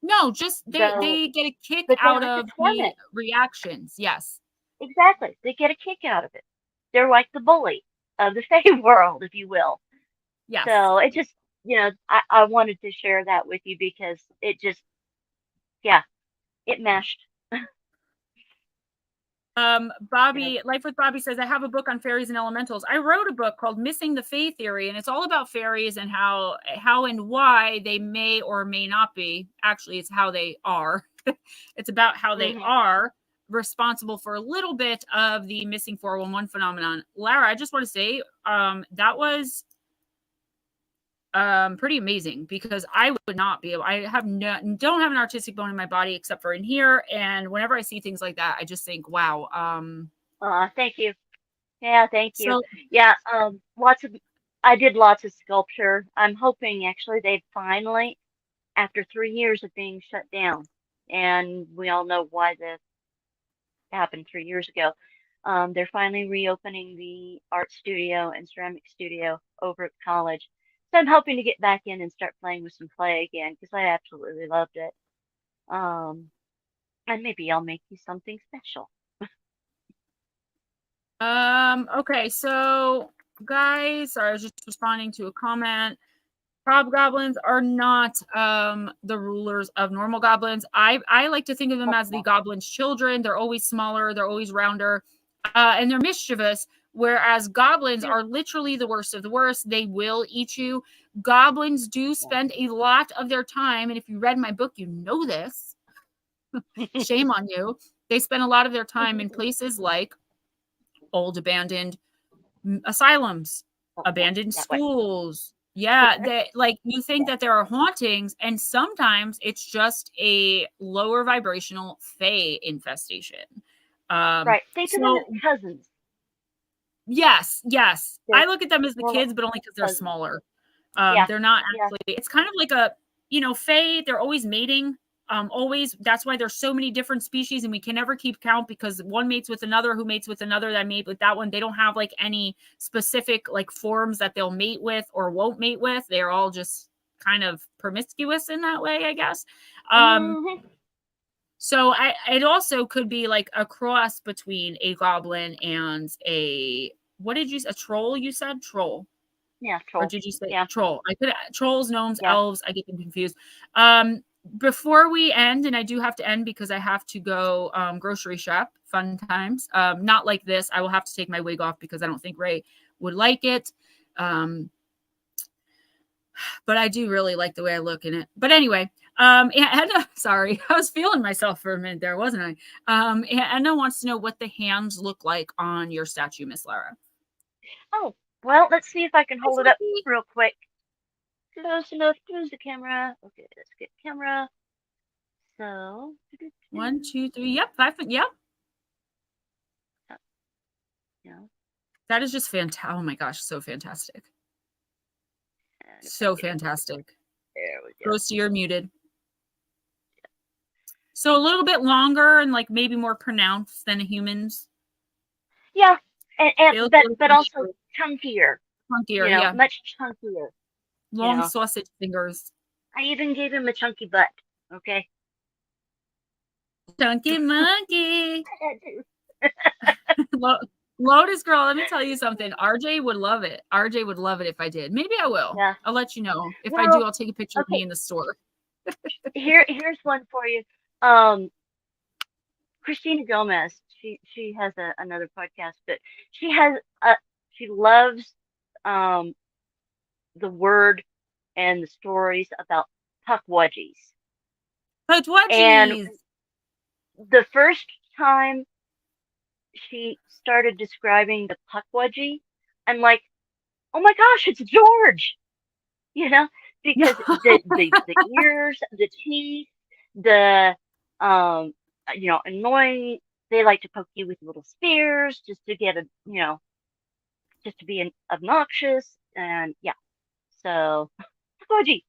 No, just Though, they get a kick but they out like to of the torment. reactions. Yes. Exactly. They get a kick out of it. They're like the bully of the Fae world, if you will. Yes. So it just, I wanted to share that with you because it just, yeah, it meshed. You know, Bobby, Life with Bobby says, I have a book on fairies and elementals. I wrote a book called Missing the Fae Theory, and it's all about fairies and how and why they may or may not be. Actually, it's how they are. It's about how they hmm are responsible for a little bit of the missing 411 phenomenon. Lara, I just want to say, that was pretty amazing, because I would not be able, I have don't have an artistic bone in my body except for in here, and whenever I see things like that, I just think, wow. Thank you. Yeah, thank you. So Yeah, I did lots of sculpture. I'm hoping actually they finally, after 3 years of being shut down, and we all know why this happened 3 years ago. They're finally reopening the art studio and ceramic studio over at college. So I'm hoping to get back in and start playing with some clay again because I absolutely loved it. And maybe I'll make you something special. okay, so guys, sorry, I was just responding to a comment. Hobgoblins are not the rulers of normal goblins. I like to think of them as the goblins' children. They're always smaller, they're always rounder, and they're mischievous. Whereas goblins are literally the worst of the worst. They will eat you. Goblins do spend a lot of their time, and if you read my book, you know this. Shame on you. They spend a lot of their time in places like old abandoned asylums, abandoned That way. schools. Yeah, they, like, you think that there are hauntings, and sometimes it's just a lower vibrational fae infestation. Right. Think of them So as cousins. yes, They're I look at them as the more like kids, but only because they're cousins. smaller. Yeah. They're not Yeah. actually. It's kind of like a, fae. They're always mating. Always. That's why there's so many different species, and we can never keep count because one mates with another, who mates with another, that mate with that one. They don't have like any specific like forms that they'll mate with or won't mate with. They're all just kind of promiscuous in that way, I guess. Mm-hmm. So it also could be like a cross between a goblin and a, what did you say? A troll? You said troll. Yeah. Or Troll. did you say Yeah. troll? I could trolls, gnomes, Yeah. elves. I get them confused. Before we end, and I do have to end because I have to go grocery shop. Fun times. Not like this. I will have to take my wig off because I don't think Ray would like it. But I do really like the way I look in it. But anyway, Anna, sorry, I was feeling myself for a minute there, wasn't I? Anna wants to know what the hands look like on your statue, Miss Lara. Oh, well, let's see if I can Hi, hold it up Sophie. real quick. close enough. There's the camera. Okay, let's get camera. So 1, 2, 3. Yep, 5 foot. Yep. Yeah. That is just fantastic. Oh my gosh, so fantastic. And So fantastic. there we go. Roasty, you're muted. So a little bit longer and like maybe more pronounced than a human's. Yeah, and but also short. chunkier. Chunkier, You know, yeah. much chunkier. Long sausage fingers. I even gave him a chunky butt. Okay. Chunky monkey. Lotus girl, let me tell you something. RJ would love it. RJ would love it if I did. Maybe I will. Yeah. I'll let you know. If I do, I'll take a picture of me in the store. Here's one for you. Christina Gomez. She has another podcast, but she loves the word and the stories about puckwudgies. Puckwudgies. And the first time she started describing the puckwudgie, I'm like, oh my gosh, it's George. You know, because the ears, the teeth, the you know, annoying. They like to poke you with little spears just to get just to be obnoxious, and yeah. So, puckwudgie.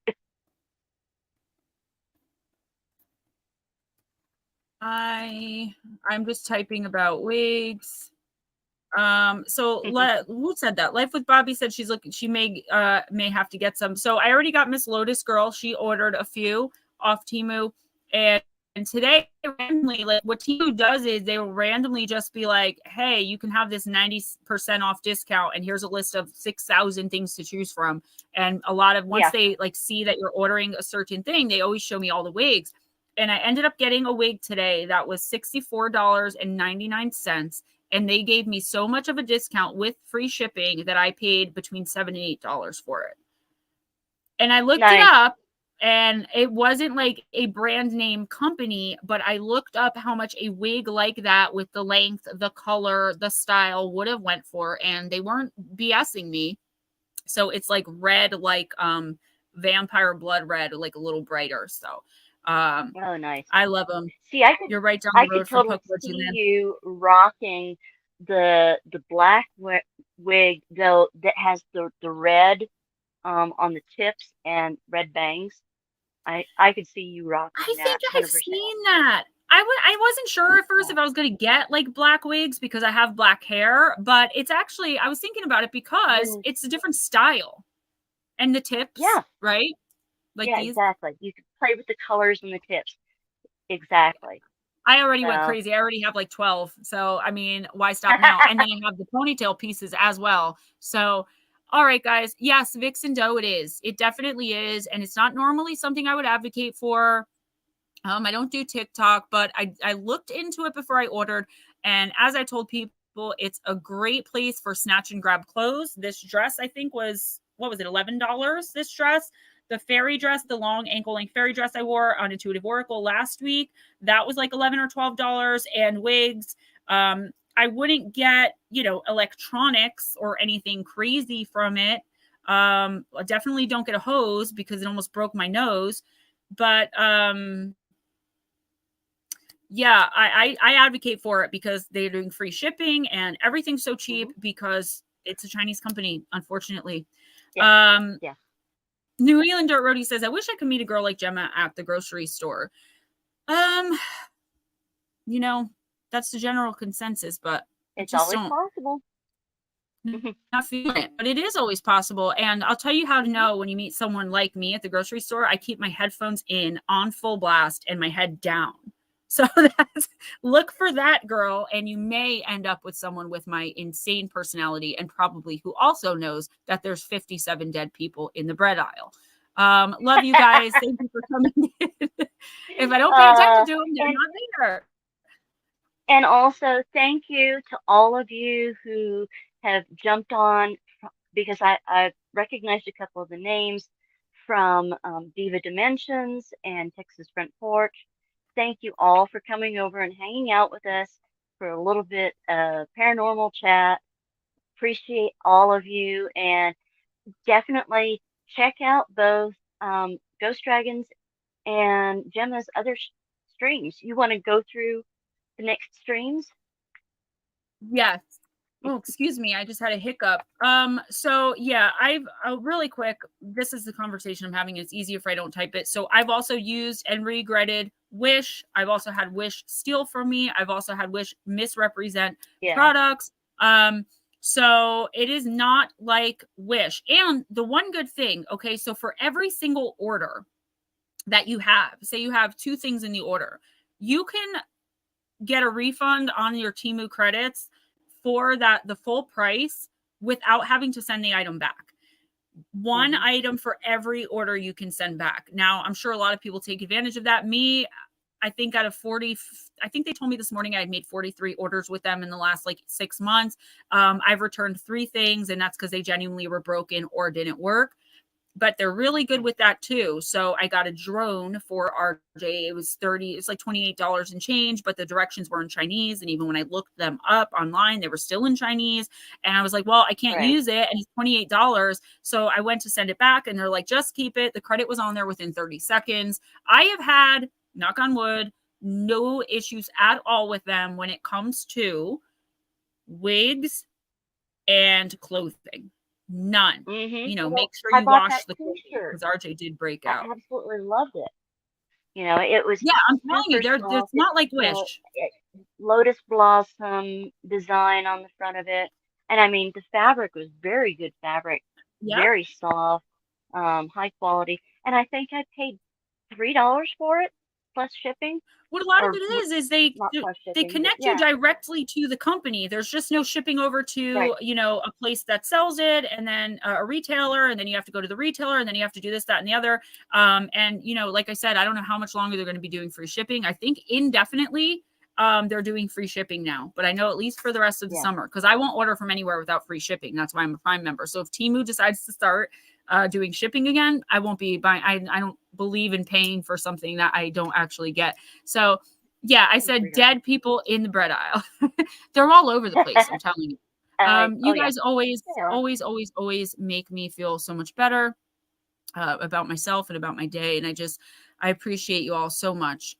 I'm just typing about wigs. So who said that? Life with Bobby said she's looking. She may have to get some. So I already got Miss Lotus girl. She ordered a few off Temu, and today randomly, like what Temu does is they will randomly just be like, hey, you can have this 90% off discount, and here's a list of 6,000 things to choose from. And a lot of once they like see that you're ordering a certain thing, they always show me all the wigs. And I ended up getting a wig today that was $64.99. And they gave me so much of a discount with free shipping that I paid between $7 and $8 for it. And I looked it up, and it wasn't like a brand name company, but I looked up how much a wig like that with the length, the color, the style would have went for, and they weren't BSing me. So it's like red, like vampire blood red, like a little brighter. So oh, nice. I love them. See, you're right down the road from Puckwudgie. I could totally see you rocking the black wig though that has the red on the tips and red bangs. I could see you rocking that. I think I've 100%. Seen that. I wasn't sure at first if I was going to get like black wigs because I have black hair, but it's actually I was thinking about it because it's a different style, and the tips, right? Like these. Exactly. You could play with the colors and the tips. Exactly. I already went crazy. I already have like 12. So, I mean, why stop now? And then I have the ponytail pieces as well. So, all right, guys. Yes, Vixen Doe it is. It definitely is. And it's not normally something I would advocate for. I don't do TikTok, but I looked into it before I ordered. And as I told people, it's a great place for snatch and grab clothes. This dress, I think was, what was it, $11, this dress? The fairy dress, the long ankle length fairy dress I wore on Intuitive Oracle last week, that was like $11 or $12, and wigs. I wouldn't get, electronics or anything crazy from it. I definitely don't get a hose because it almost broke my nose. But yeah, I advocate for it because they're doing free shipping and everything's so cheap because it's a Chinese company, unfortunately. Yeah. New England Dirt Roadie says, I wish I could meet a girl like Gemma at the grocery store. That's the general consensus, but it's always possible. Not feeling it, but it is always possible. And I'll tell you how to know when you meet someone like me at the grocery store. I keep my headphones in on full blast and my head down. So look for that girl, and you may end up with someone with my insane personality and probably who also knows that there's 57 dead people in the bread aisle. Love you guys. Thank you for coming in. If I don't pay attention to them, they're not there. And also, thank you to all of you who have jumped on, because I recognized a couple of the names from Diva Dimensions and Texas Front Porch. Thank you all for coming over and hanging out with us for a little bit of paranormal chat. Appreciate all of you, and definitely check out both Ghost Dragons and Gemma's other streams. You want to go through the next streams? Yes. Oh, excuse me. I just had a hiccup. So yeah, I've really quick. This is the conversation I'm having. It's easy if I don't type it. So I've also used and regretted Wish. I've also had Wish steal from me. I've also had Wish misrepresent products. So it is not like Wish. And the one good thing, okay, so for every single order that you have, say you have 2 things in the order, you can get a refund on your Temu credits for the full price without having to send the item back. One item for every order you can send back. Now, I'm sure a lot of people take advantage of that. Me, I think out of 40, I think they told me this morning I had made 43 orders with them in the last like 6 months. I've returned 3 things, and that's because they genuinely were broken or didn't work. But they're really good with that too. So I got a drone for RJ. It was it's like $28 and change, but the directions were in Chinese. And even when I looked them up online, they were still in Chinese. And I was like, well, I can't use it. And it's $28. So I went to send it back, and they're like, just keep it. The credit was on there within 30 seconds. I have had, knock on wood, no issues at all with them when it comes to wigs and clothing. None. You know, make sure you wash the clothes, because RJ did break out. I absolutely loved it. You know, it was I'm telling you, there's not like Wish. Lotus blossom design on the front of it, and I mean the fabric was very good fabric, very soft, high quality, and I think I paid $3 for it plus shipping. What a lot of it is they connect you directly to the company. There's just no shipping over to, you know, a place that sells it, and then a retailer, and then you have to go to the retailer, and then you have to do this, that, and the other. And, you know, like I said, I don't know how much longer they're going to be doing free shipping. I think indefinitely they're doing free shipping now, but I know at least for the rest of the summer, because I won't order from anywhere without free shipping. That's why I'm a Prime member. So if Temu decides to start doing shipping again, I won't be buying. I don't believe in paying for something that I don't actually get. So yeah, I said dead people in the bread aisle. They're all over the place. I'm telling you. You guys always make me feel so much better about myself and about my day. And I appreciate you all so much.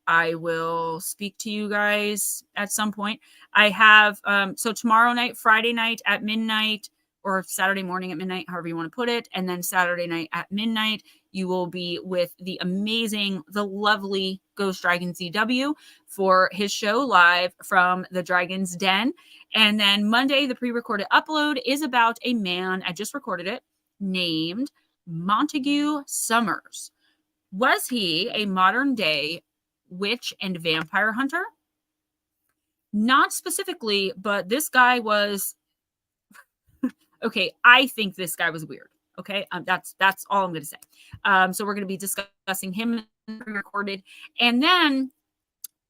I will speak to you guys at some point. I have, so tomorrow night, Friday night at midnight, or Saturday morning at midnight, however you want to put it. And then Saturday night at midnight, you will be with the amazing, the lovely Ghostdragonzw for his show live from the Dragon's Den. And then Monday, the pre-recorded upload is about a man, I just recorded it, named Montague Summers. Was he a modern day witch and vampire hunter? Not specifically, but this guy was... Okay, I think this guy was weird. Okay, that's all I'm going to say. So we're going to be discussing him pre-recorded, and then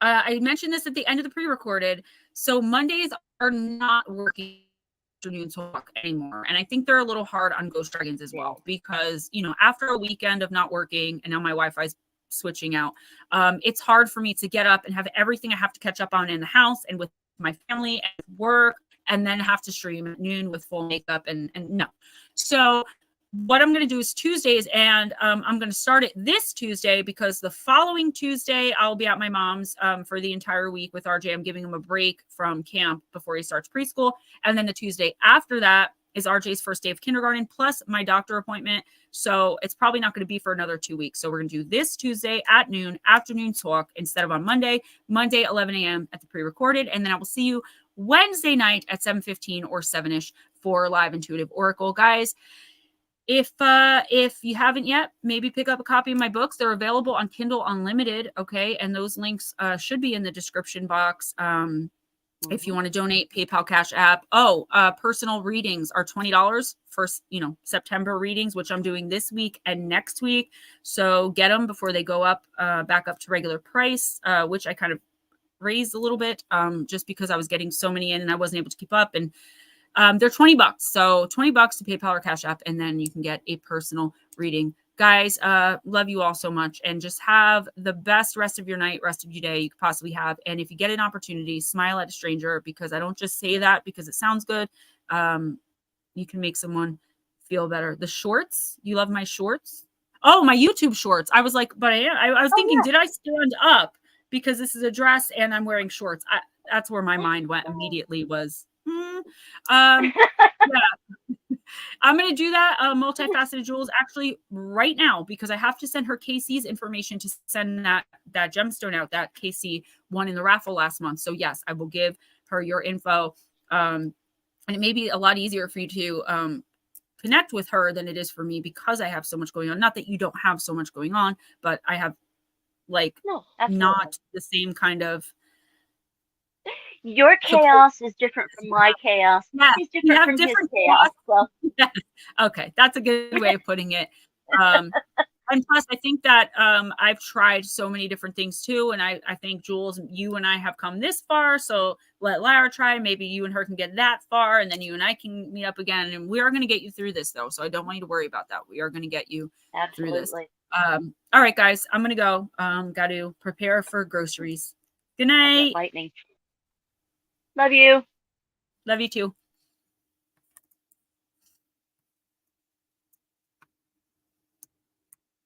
I mentioned this at the end of the pre-recorded. So Mondays are not working afternoon talk anymore, and I think they're a little hard on Ghost Dragons as well, because you know, after a weekend of not working, and now my Wi-Fi's switching out, it's hard for me to get up and have everything I have to catch up on in the house and with my family and work, and then have to stream at noon with full makeup and no. So what I'm going to do is Tuesdays, and I'm going to start it this Tuesday, because the following Tuesday I'll be at my mom's for the entire week with RJ. I'm giving him a break from camp before he starts preschool. And then the Tuesday after that is RJ's first day of kindergarten plus my doctor appointment. So it's probably not going to be for another 2 weeks. So we're going to do this Tuesday at noon, afternoon talk, instead of on Monday, 11 a.m. at the pre-recorded. And then I will see you Wednesday night at 7:15 or 7-ish for live intuitive oracle. Guys, if you haven't yet, maybe pick up a copy of my books. They're available on Kindle Unlimited. Okay, and those links should be in the description box. If you want to donate, PayPal, Cash App. Personal readings are $20 for, September readings, which I'm doing this week and next week. So get them before they go up back up to regular price, which I kind of raised a little bit just because I was getting so many in and I wasn't able to keep up. And they're $20. So $20 to PayPal or Cash App, and then you can get a personal reading. Guys, love you all so much, and just have the best rest of your night, rest of your day you could possibly have. And if you get an opportunity, smile at a stranger, because I don't just say that because it sounds good. You can make someone feel feel better. The shorts, you love my shorts? Oh, my YouTube shorts. I was like, but I was thinking, did I stand up because this is a dress and I'm wearing shorts? That's where my mind went immediately was, yeah. I'm going to do that multifaceted jewels actually right now because I have to send her Casey's information to send that gemstone out that Casey won in the raffle last month. So yes, I will give her your info. And it may be a lot easier for you to connect with her than it is for me because I have so much going on. Not that you don't have so much going on, but I have like not the same kind of. Your chaos is different from my chaos. Yeah, He's different from his chaos. So. Yes. Okay, that's a good way of putting it. And plus, I think that I've tried so many different things too, and I think Jules, you and I have come this far. So let Lara try. Maybe you and her can get that far, and then you and I can meet up again. And we are going to get you through this, though. So I don't want you to worry about that. We are going to get you through this. All right, guys, I'm going to go. Got to prepare for groceries. Good night. Lightning. Love you. Love you too.